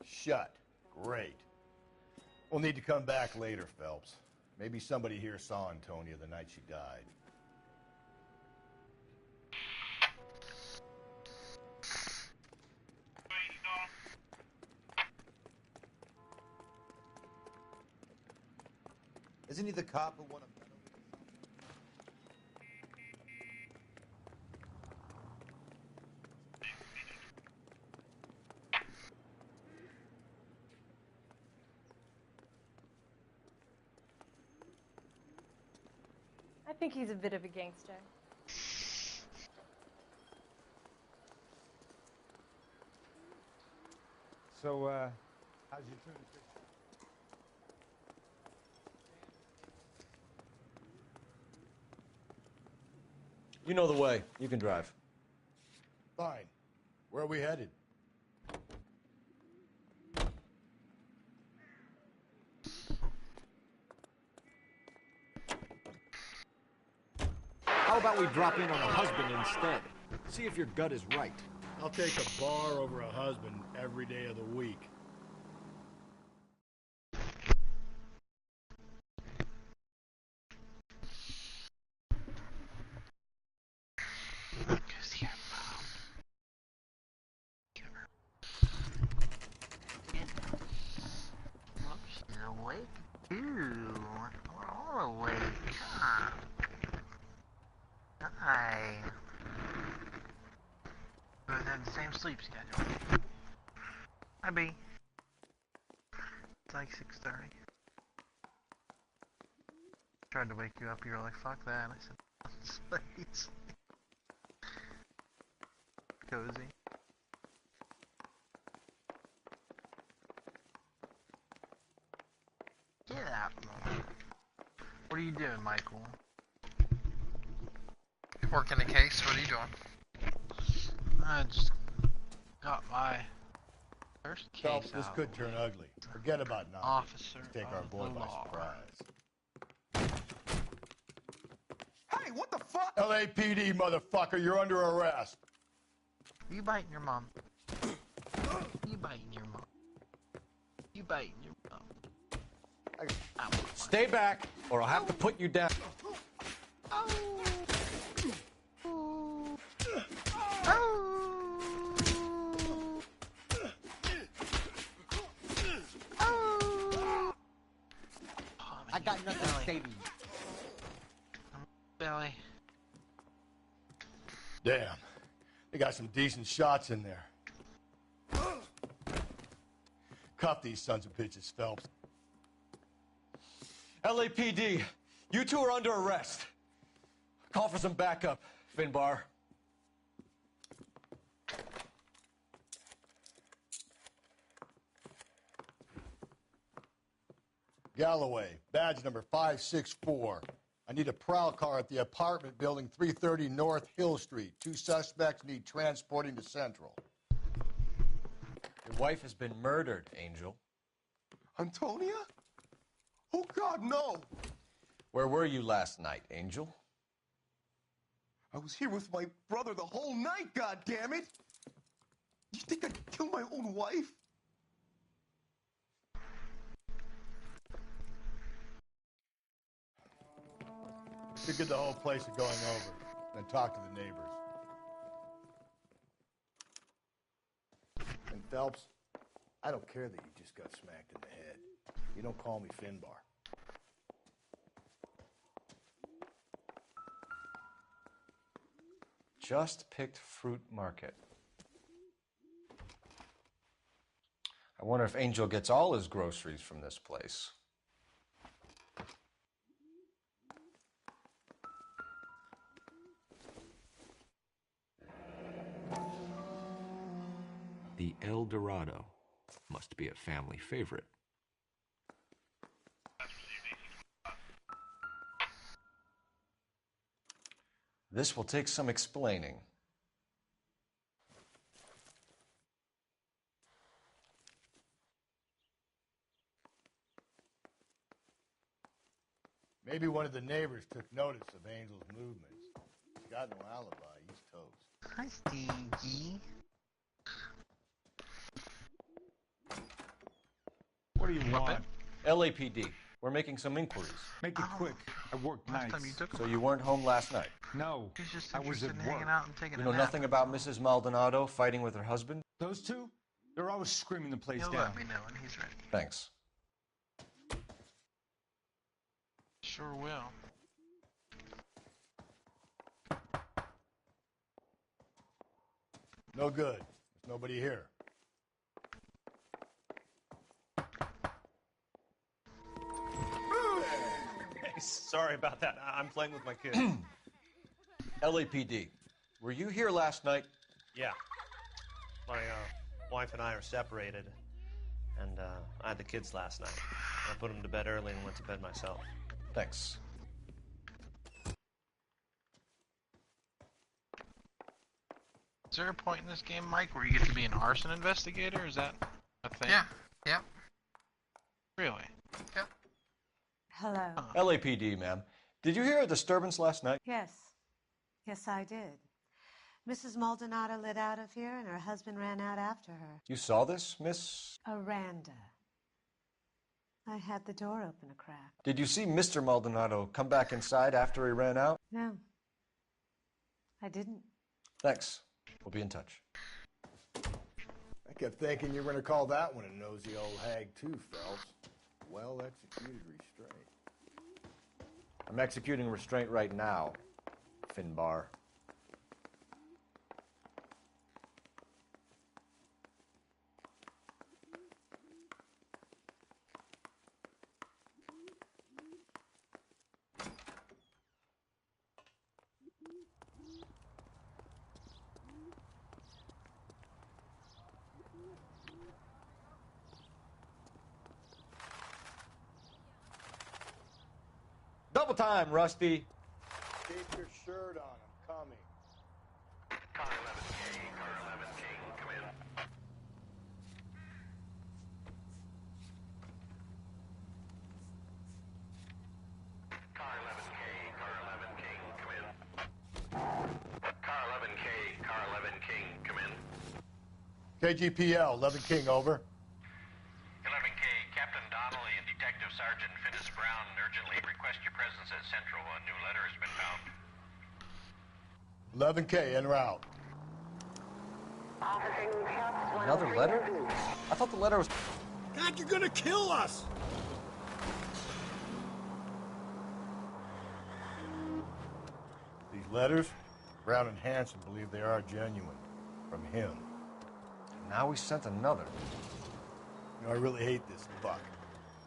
E: Shut. Great. We'll need to come back later, Phelps. Maybe somebody here saw Antonia the night she died.
V: Isn't he the cop who won a medal?
W: I think he's a bit of a gangster.
V: So, how's your tuna fish?
C: You know the way. You can drive.
E: Fine. Where are we headed?
H: How about we drop in on a husband instead? See if your gut is right.
E: I'll take a bar over a husband every day of the week.
B: You're awake too. We're all awake. Huh? Hi. We both have the same sleep schedule. Hi, B. It's like 6:30. Tried to wake you up. You were like, "Fuck that." I said, "Please." Cozy. Get out, Mom. What are you doing, Michael?
A: Working a case. What are you doing?
B: I just got my first case
E: Phelps, this
B: out.
E: could turn ugly. Forget about nothing.
B: Officer
E: Take our
B: of
E: boy
B: the
E: by
B: law.
E: surprise.
V: Hey, what the fuck?
E: LAPD, motherfucker, you're under arrest.
B: You biting your mom. You biting your mom. You biting your mom. Ow.
C: Stay back, or I'll have to put you down.
L: I got nothing to say to you.
B: Belly.
E: Damn. They got some decent shots in there. Cuff these sons of bitches, Phelps.
C: LAPD, you two are under arrest. Call for some backup, Finbar.
E: Galloway, badge number 564. I need a prowl car at the apartment building 330 North Hill Street. 2 suspects need transporting to Central.
C: Your wife has been murdered, Angel.
J: Antonia? Oh, God, no!
C: Where were you last night, Angel?
J: I was here with my brother the whole night, God damn it! You think I'd kill my own wife?
E: Should get the whole place of going over, then talk to the neighbors. And Phelps, I don't care that you just got smacked in the head. You don't call me Finbar.
C: Just picked Fruit Market. I wonder if Angel gets all his groceries from this place.
H: The El Dorado must be a family favorite.
C: This will take some explaining.
E: Maybe one of the neighbors took notice of Angel's movements. He's got no alibi. He's toast.
B: Hi, Stinky.
N: What do you want?
C: LAPD. We're making some inquiries.
N: Make it quick. I work
B: Last
N: nights.
B: time you took
C: So you weren't home last night?
N: No,
B: He's just
N: I was
B: interested
N: at
B: in
N: work.
B: hanging out and taking
C: You
B: a
C: know
B: nap.
C: nothing about Mrs. Maldonado fighting with her husband?
N: Those two? They're always screaming the place
B: He'll
N: down.
B: let me know when he's ready.
C: Thanks.
B: Sure will.
E: No good. There's nobody here.
Q: Sorry about that. I'm playing with my kids.
C: LAPD. Were you here last night?
Q: Yeah. My wife and I are separated, and I had the kids last night. I put them to bed early and went to bed myself.
C: Thanks.
B: Is there a point in this game, Mike, where you get to be an arson investigator? Is that a thing?
A: Yeah. Yeah.
B: Really?
A: Yep.
I: Hello.
C: LAPD, ma'am. Did you hear a disturbance last night?
X: Yes. Yes, I did. Mrs. Maldonado lit out of here, and her husband ran out after her.
C: You saw this, Miss?
X: Aranda. I had the door open a crack.
C: Did you see Mr. Maldonado come back inside after he ran out?
X: No. I didn't.
C: Thanks. We'll be in touch.
E: I kept thinking you were going to call that one a nosy old hag too, Phelps. Well executed restraint.
C: I'm executing restraint right now, Finbar. Double time, Rusty.
E: Keep your shirt on. I'm coming.
Y: Car 11K, car 11K, come in. Car 11K, car 11K, come in. Car 11K, car 11K, come in.
E: KGPL, 11 King, over.
Y: 11K, Captain Donnelly and Detective Sergeant Finnis Brown urgently request your presence at Central. A new letter has been found.
E: 11K, en route.
C: Another letter? I thought the letter was...
E: God, you're gonna kill us! These letters, Brown and Hanson believe they are genuine. From him.
C: Now we sent another.
E: You know, I really hate this fuck.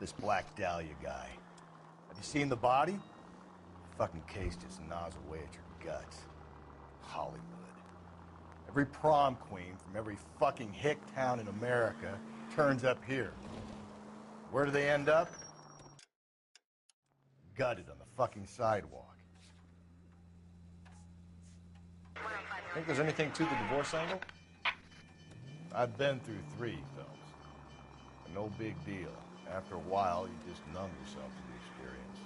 E: This Black Dahlia guy. Have you seen the body? Fucking case just gnaws away at your guts. Hollywood. Every prom queen from every fucking hick town in America turns up here. Where do they end up? gutted on the fucking sidewalk.
C: Think there's anything to the divorce angle?
E: I've been through 3 films. No big deal. After a while, you just numb yourself to the experience.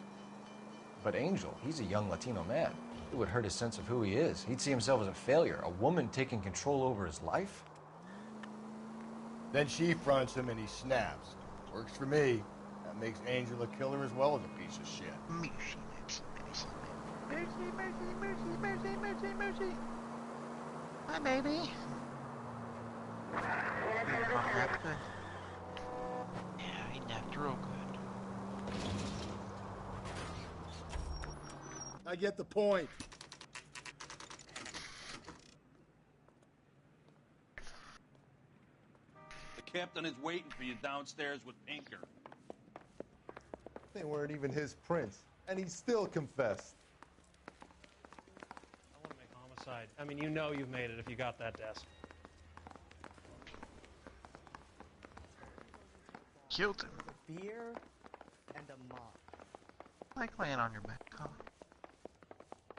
C: But Angel, he's a young Latino man. It would hurt his sense of who he is. He'd see himself as a failure. A woman taking control over his life?
E: Then she fronts him and he snaps. Works for me. That makes Angel a killer as well as a piece of shit.
B: Mercy, mercy, mercy, mercy, mercy, mercy. Hi, baby. That's good. Yeah, he napped real good.
E: I get the point.
O: The captain is waiting for you downstairs with Pinker.
V: They weren't even his prints, and he still confessed.
Q: I want to make homicide. I mean, you know you've made it if you got that desk.
B: Killed him.
L: A beer and a mop.
B: Like laying on your back, huh?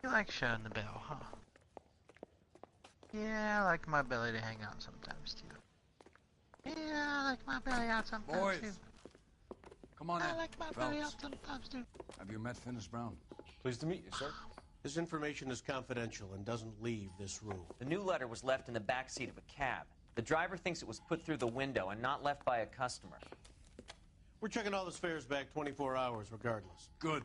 B: You like shutting the bell, huh? Yeah, I like my belly to hang out sometimes, too. Yeah, I like my belly out sometimes,
M: Boys,
B: too.
M: come on in.
B: I like my belly
M: Phelps,
B: out sometimes, too.
M: have you met Finis Brown?
C: Pleased to meet you, sir.
P: This information is confidential and doesn't leave this room.
D: The new letter was left in the back seat of a cab. The driver thinks it was put through the window and not left by a customer.
P: We're checking all the fares back 24 hours regardless.
M: Good.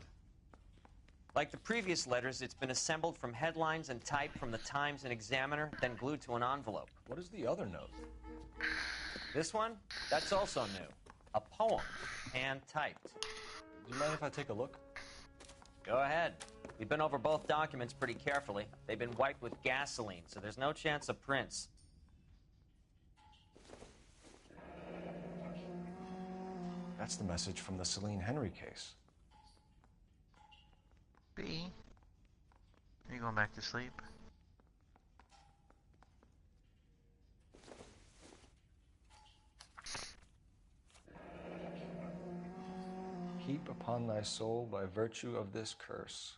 D: Like the previous letters, it's been assembled from headlines and typed from the Times and Examiner, then glued to an envelope.
C: What is the other note?
D: This one? That's also new. A poem, hand-typed.
C: Do you mind if I take a look?
D: Go ahead. We've been over both documents pretty carefully. They've been wiped with gasoline, so there's no chance of prints.
C: That's the message from the Celine Henry case.
B: B, are you going back to sleep?
C: Heap upon thy soul by virtue of this curse.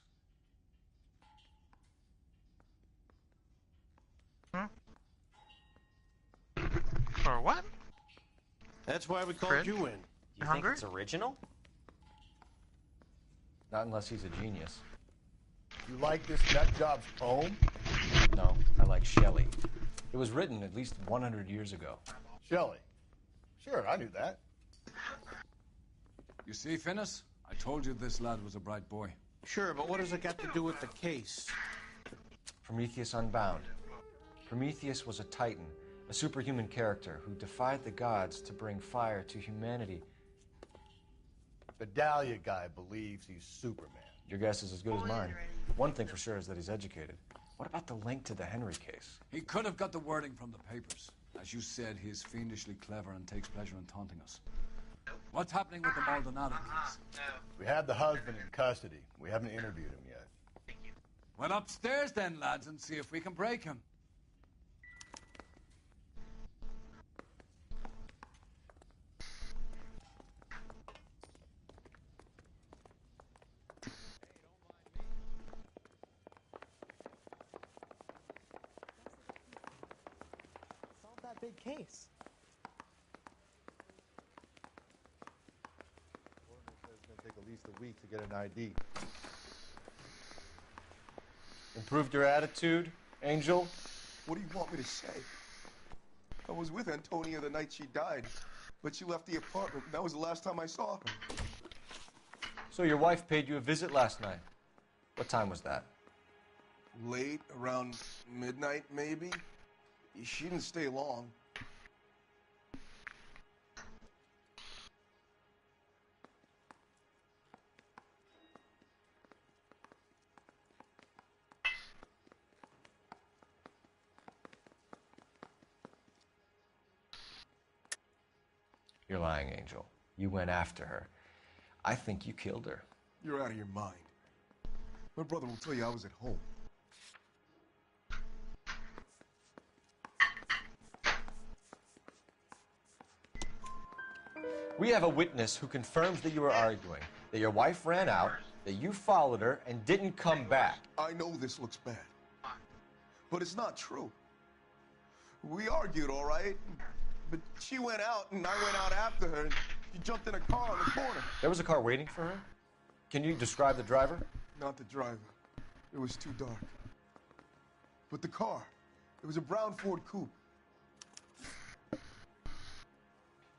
B: For what?
P: That's why we called
B: Fred?
P: you in.
D: You think it's original?
C: Not unless he's a genius.
E: You like this nutjob's poem?
C: No, I like Shelley. It was written at least 100 years ago.
E: Shelley? Sure, I knew that.
M: You see, Finis? I told you this lad was a bright boy.
P: Sure, but what has it got to do with the case?
C: Prometheus Unbound. Prometheus was a titan, a superhuman character who defied the gods to bring fire to humanity.
E: The Dahlia guy believes he's Superman.
C: Your guess is as good as mine. One thing for sure is that he's educated. What about the link to the Henry case?
M: He could have got the wording from the papers. As you said, he is fiendishly clever and takes pleasure in taunting us. What's happening with the Maldonado case?
E: We have the husband in custody. We haven't interviewed him yet.
M: Well, upstairs then, lads, and see if we can break him.
L: Solve that big case.
V: Coroner says it's gonna take at least a week to get an ID.
C: Improved your attitude, Angel?
J: What do you want me to say? I was with Antonia the night she died, but she left the apartment. That was the last time I saw her.
C: So your wife paid you a visit last night. What time was that?
J: Late, around midnight, maybe. She didn't stay long.
C: You're lying, Angel. You went after her. I think you killed her.
J: You're out of your mind. My brother will tell you I was at home.
C: We have a witness who confirms that you were arguing, that your wife ran out, that you followed her and didn't come back.
J: I know this looks bad, but it's not true. We argued, all right? But she went out, and I went out after her, and she jumped in a car in the corner.
C: There was a car waiting for her? Can you describe the driver?
J: Not the driver. It was too dark. But the car, it was a brown Ford Coupe.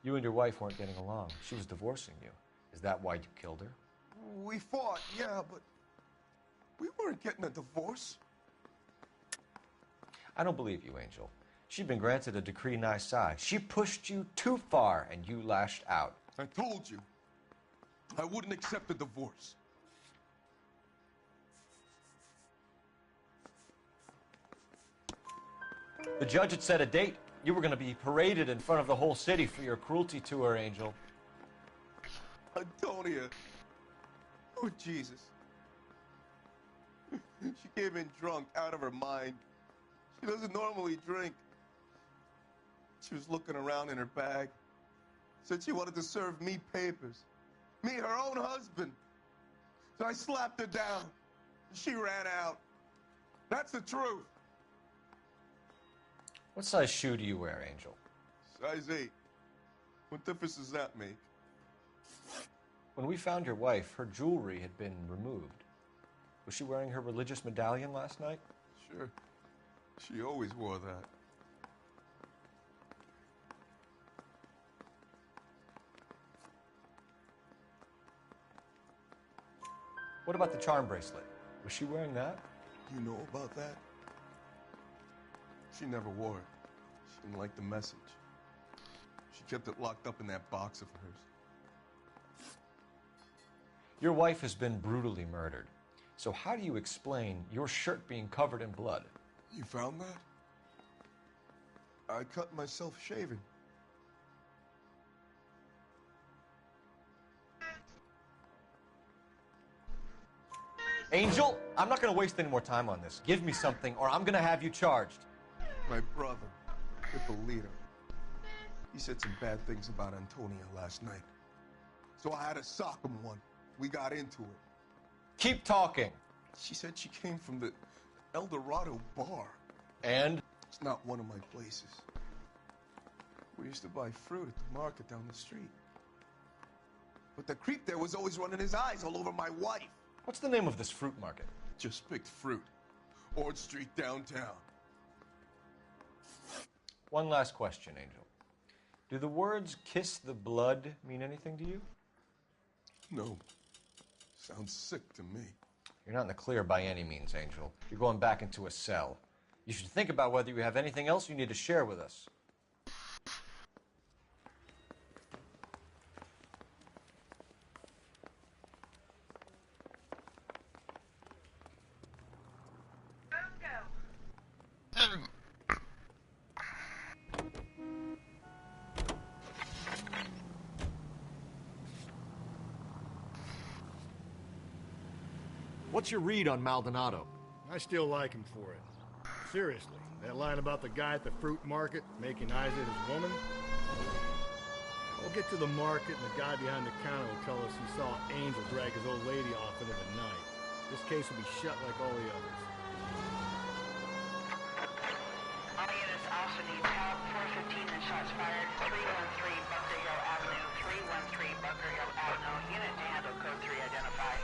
C: You and your wife weren't getting along. She was divorcing you. Is that why you killed her?
J: We fought, yeah, but we weren't getting a divorce.
C: I don't believe you, Angel. She'd been granted a decree nisi. She pushed you too far, and you lashed out.
J: I told you, I wouldn't accept a divorce.
C: The judge had set a date. You were going to be paraded in front of the whole city for your cruelty to her, Angel.
J: Antonia. Oh, Jesus. She came in drunk, out of her mind. She doesn't normally drink. She was looking around in her bag. Said she wanted to serve me papers. Me, her own husband. So I slapped her down. She ran out. That's the truth.
C: What size shoe do you wear, Angel?
J: Size 8. What difference does that make?
C: When we found your wife, her jewelry had been removed. Was she wearing her religious medallion last night?
J: Sure. She always wore that.
C: What about the charm bracelet? Was she wearing that?
J: You know about that? She never wore it. She didn't like the message. She kept it locked up in that box of hers.
C: Your wife has been brutally murdered. So how do you explain your shirt being covered in blood?
J: You found that? I cut myself shaving.
C: Angel, I'm not going to waste any more time on this. Give me something or I'm going to have you charged.
J: My brother, Hippolito, he said some bad things about Antonia last night. So I had to sock him one. We got into it.
C: Keep talking.
J: She said she came from the El Dorado bar.
C: And?
J: It's not one of my places. We used to buy fruit at the market down the street. But the creep there was always running his eyes all over my wife.
C: What's the name of this fruit market?
J: Just picked fruit. Ord Street downtown.
C: One last question, Angel. Do the words kiss the blood mean anything to you?
J: No. Sounds sick to me.
C: You're not in the clear by any means, Angel. You're going back into a cell. You should think about whether you have anything else you need to share with us.
H: What's your read on Maldonado?
E: I still like him for it. Seriously, that line about the guy at the fruit market making eyes at his woman? We'll get to the market and the guy behind the counter will tell us he saw Angel drag his old lady off into the night. This case will be shut like all the others.
F: All units also need help. 415 and shots fired. 313 Bunker Hill Avenue. 313 Bunker Hill Avenue. Unit to handle code 3 identified.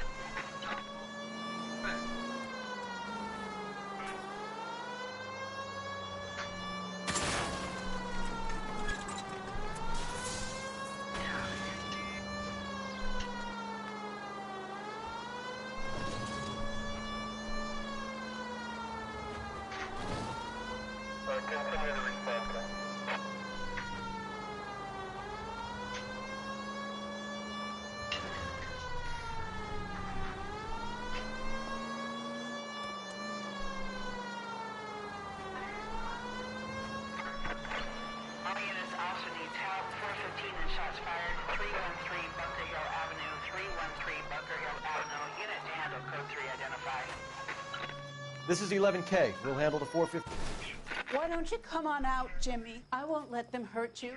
C: This is 11K. We'll handle the 450.
R: Why don't you come on out, Jimmy? I won't let them hurt you.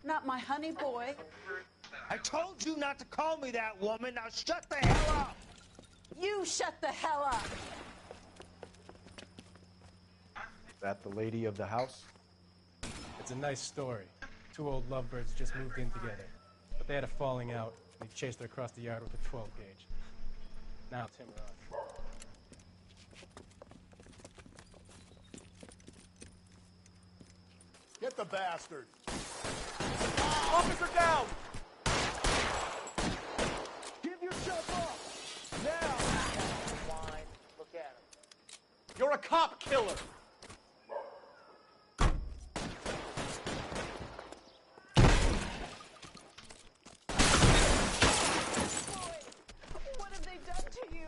R: Not my honey boy.
L: I told you not to call me that, woman. Now shut the hell up.
R: You shut the hell up!
V: That the lady of the house?
G: It's a nice story. Two old lovebirds just moved in together. But they had a falling out, and he chased her across the yard with a 12 gauge. Now Tim her on.
E: Get the bastard! Officer down! Give yourself up! Now!
L: Look at him.
V: You're a cop killer!
R: What have they done to you?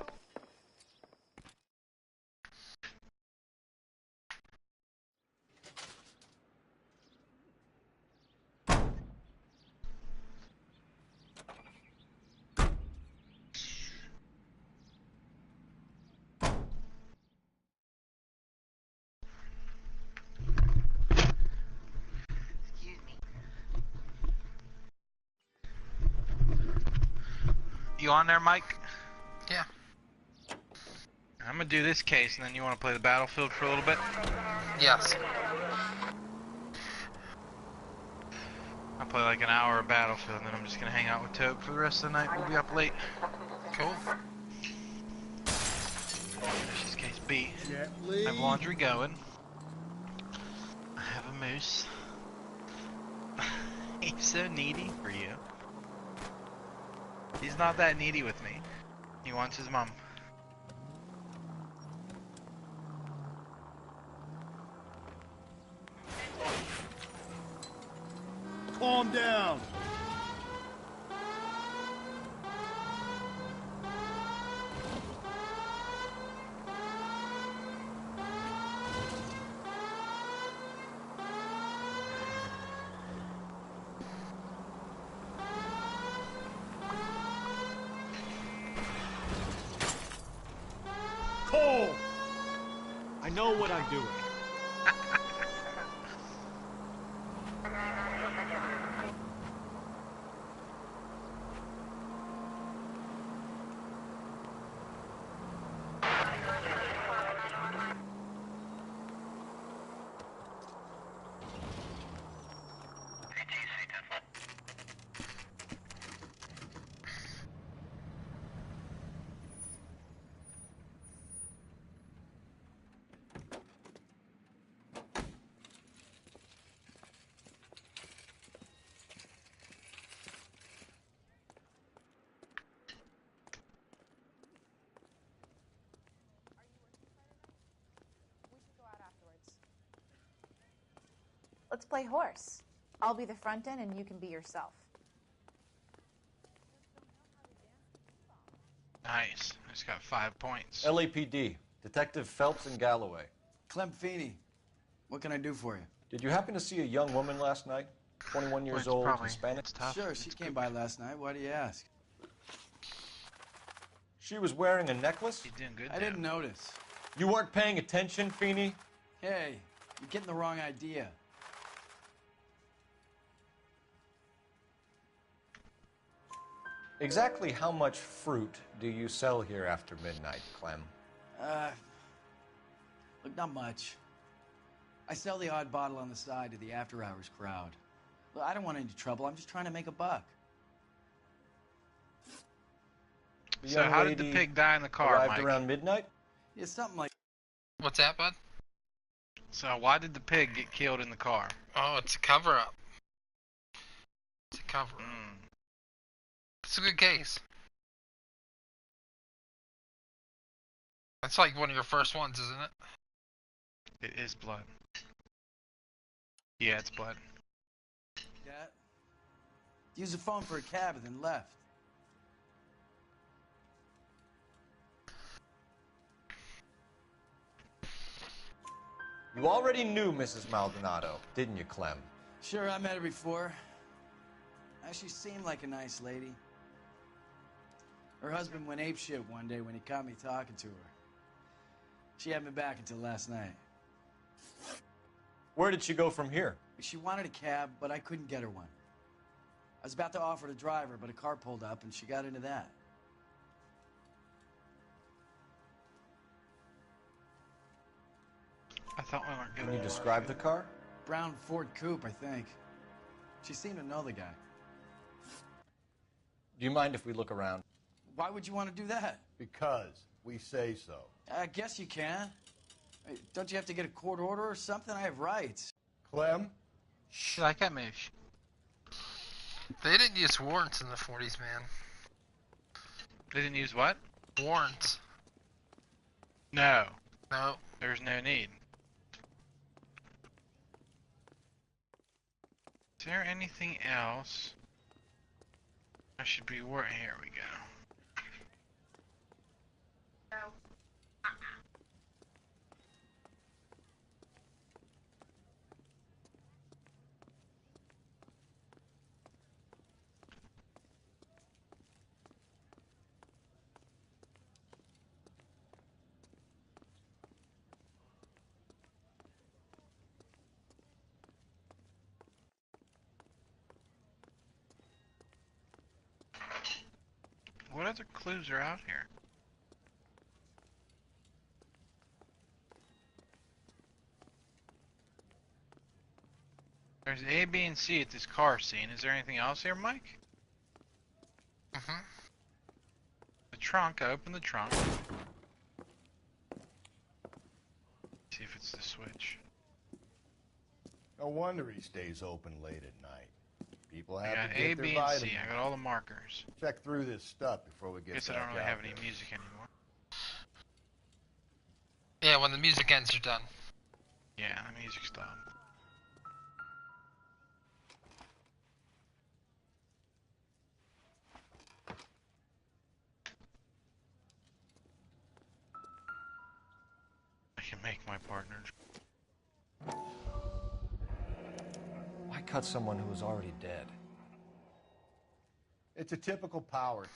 B: You on there, Mike?
A: Yeah.
B: I'm gonna do this case, and then you want to play the Battlefield for a little bit?
A: Yes.
B: I'll play like an hour of Battlefield, and then I'm just gonna hang out with Toke for the rest of the night. We'll be up late.
A: Cool.
B: Finish this case B.
E: Gently.
B: I have laundry going. I have a moose. He's so needy for you. He's not that needy with me. He wants his mom.
E: Calm down. Cole!
H: I know what I'm doing.
K: Let's play horse. I'll be the front end and you can be yourself.
B: Nice. I just got 5 points.
C: LAPD, Detective Phelps and Galloway.
S: Clem Feeney, what can I do for you?
C: Did you happen to see a young woman last night? 21 years old, Hispanic?
S: Sure, she came by last night. Why do you ask?
C: She was wearing a necklace?
B: She's doing good.
S: I didn't notice.
C: You weren't paying attention, Feeney?
S: Hey, you're getting the wrong idea.
C: Exactly how much fruit do you sell here after midnight, Clem?
S: Look, not much. I sell the odd bottle on the side to the after-hours crowd. Look, I don't want any trouble. I'm just trying to make a buck.
B: So how did the pig die in the car,
C: arrived
B: Mike?
C: around midnight?
S: Yeah, something like...
A: What's that, bud?
B: So why did the pig get killed in the car?
A: Oh, it's a cover-up. It's a cover-up. It's a good case. That's like one of your first ones, isn't it?
B: It is blood. Yeah, it's blood.
S: Yeah. Used the phone for a cab and then left.
C: You already knew Mrs. Maldonado, didn't you, Clem?
S: Sure, I met her before. She seemed like a nice lady. Her husband went apeshit one day when he caught me talking to her. She had me back until last night.
C: Where did she go from here?
S: She wanted a cab, but I couldn't get her one. I was about to offer to drive her, but a car pulled up and she got into that.
B: I thought we weren't
C: Can you describe the car?
S: Brown Ford Coupe, I think. She seemed to know the guy.
C: Do you mind if we look around?
S: Why would you want to do that?
E: Because we say so.
S: I guess you can. Hey, don't you have to get a court order or something? I have rights.
E: Clem?
B: Shh, I can't move.
A: They didn't use warrants in the 40s, man.
B: They didn't use what?
A: Warrants.
B: No.
A: No.
B: There's no need. Is there anything else? I should be worried. Here we go. What other clues are out here? There's A, B, and C at this car scene. Is there anything else here, Mike?
A: Mm-hmm.
B: The trunk. I opened the trunk. See if it's the switch.
E: No wonder he stays open late at night. People
B: I
E: have
B: got
E: to get
B: A,
E: their
B: B, and
E: vitamins.
B: C. I got all the markers.
E: Check through this stuff before we get
B: Guess I
E: back
B: don't really
E: out
B: have
E: there.
B: any music anymore.
A: Yeah, when the music ends, you're done.
B: Yeah, the music's done. I can make my partner.
C: Why cut someone who was already dead?
E: It's a typical power thing.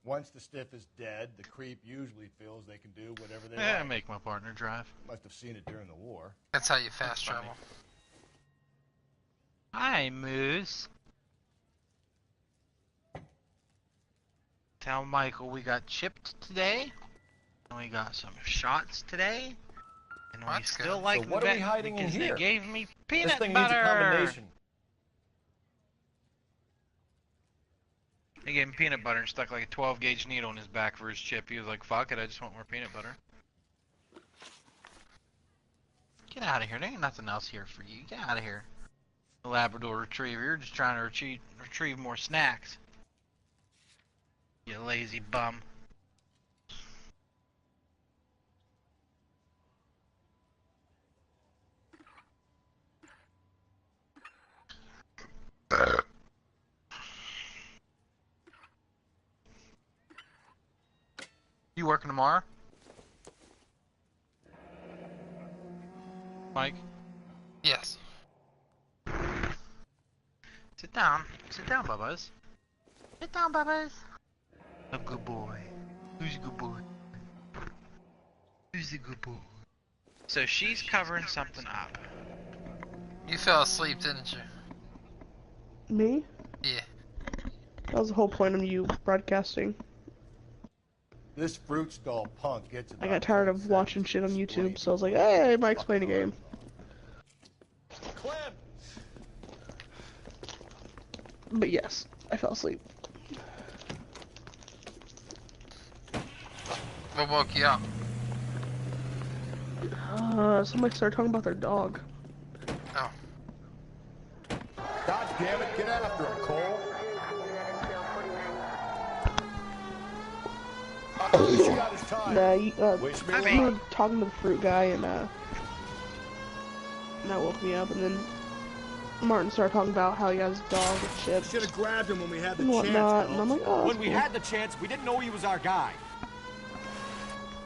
E: Once the stiff is dead, the creep usually feels they can do whatever they
B: Yeah, I
E: like.
B: make my partner drive.
E: Must have seen it during the war.
A: That's how you fast travel.
B: Hi, Moose. Tell Michael we got chipped today, and we got some shots today, and we
A: That's
B: still
A: good.
B: like
C: So what
B: the
C: are we
B: vet
C: hiding in
B: because
C: here?
B: they gave me
C: This
B: peanut
C: thing
B: butter.
C: needs a combination.
B: They gave him peanut butter and stuck like a 12-gauge needle in his back for his chip. He was like, fuck it, I just want more peanut butter. Get out of here. There ain't nothing else here for you. Get out of here. The Labrador Retriever. You're just trying to retrieve more snacks. You lazy bum. You working tomorrow? Mike?
A: Yes.
B: Sit down. Sit down, Bubbas. Sit down, Bubbas. A good boy. Who's a good boy? Who's a good boy? So she's covering something up.
A: You fell asleep, didn't you?
I: Me?
A: Yeah.
I: That was the whole point of you broadcasting.
E: This fruit stall punk gets
I: I got tired of watching shit on YouTube, so I was like, hey, Mike's playing a game.
E: Clem!
I: But yes, I fell asleep.
A: What woke you up?
I: Somebody started talking about their dog.
A: Oh.
E: God damn it, get after him, Cole. She got his time.
I: Wish me we were talking to the fruit guy, and that woke me up, and then Martin started talking about how he has his dog and shit.
E: Should have grabbed him when we had the
I: and
E: chance.
I: whatnot, and I'm like, oh,
H: When
I: that's
H: we
I: cool.
H: had the chance, we didn't know he was our guy.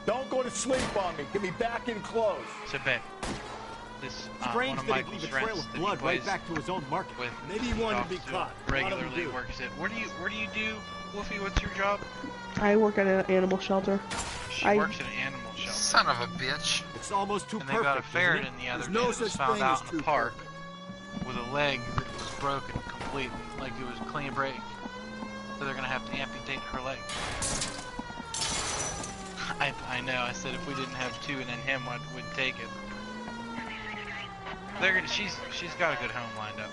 E: Don't go to sleep on me. Get me back in close.
B: So, babe, this
H: Strange
B: one of
H: that he'd
B: Michael's
H: leave a trail
B: friends
H: of
B: that
H: blood
B: he
H: right
B: plays
H: back to his own market.
B: with
E: Maybe he wanted to be
B: talks
E: caught.
B: regularly
E: Let him do it.
B: works at. Where do you do, Wolfie? What's your job?
I: I work at an animal shelter.
B: She
I: I
B: works at an animal shelter.
A: Son of a bitch.
H: It's almost too
B: And they
H: perfect.
B: got a ferret
H: isn't it?
B: in the other
E: There's
B: day
E: no
B: that was
E: such
B: found
E: thing
B: out
E: as
B: in the
E: too
B: park with a leg that was broken completely, like it was clean break. So they're gonna have to amputate her leg. I know. I said if we didn't have two and then him, we'd take it. She's got a good home lined up.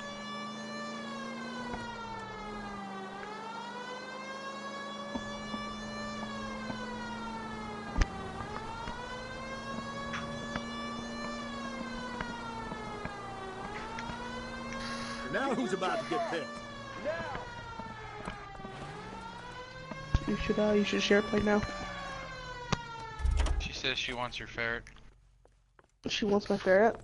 E: Now who's about to get picked?
I: You should share a plate now.
B: She says she wants her ferret.
I: She wants my ferret.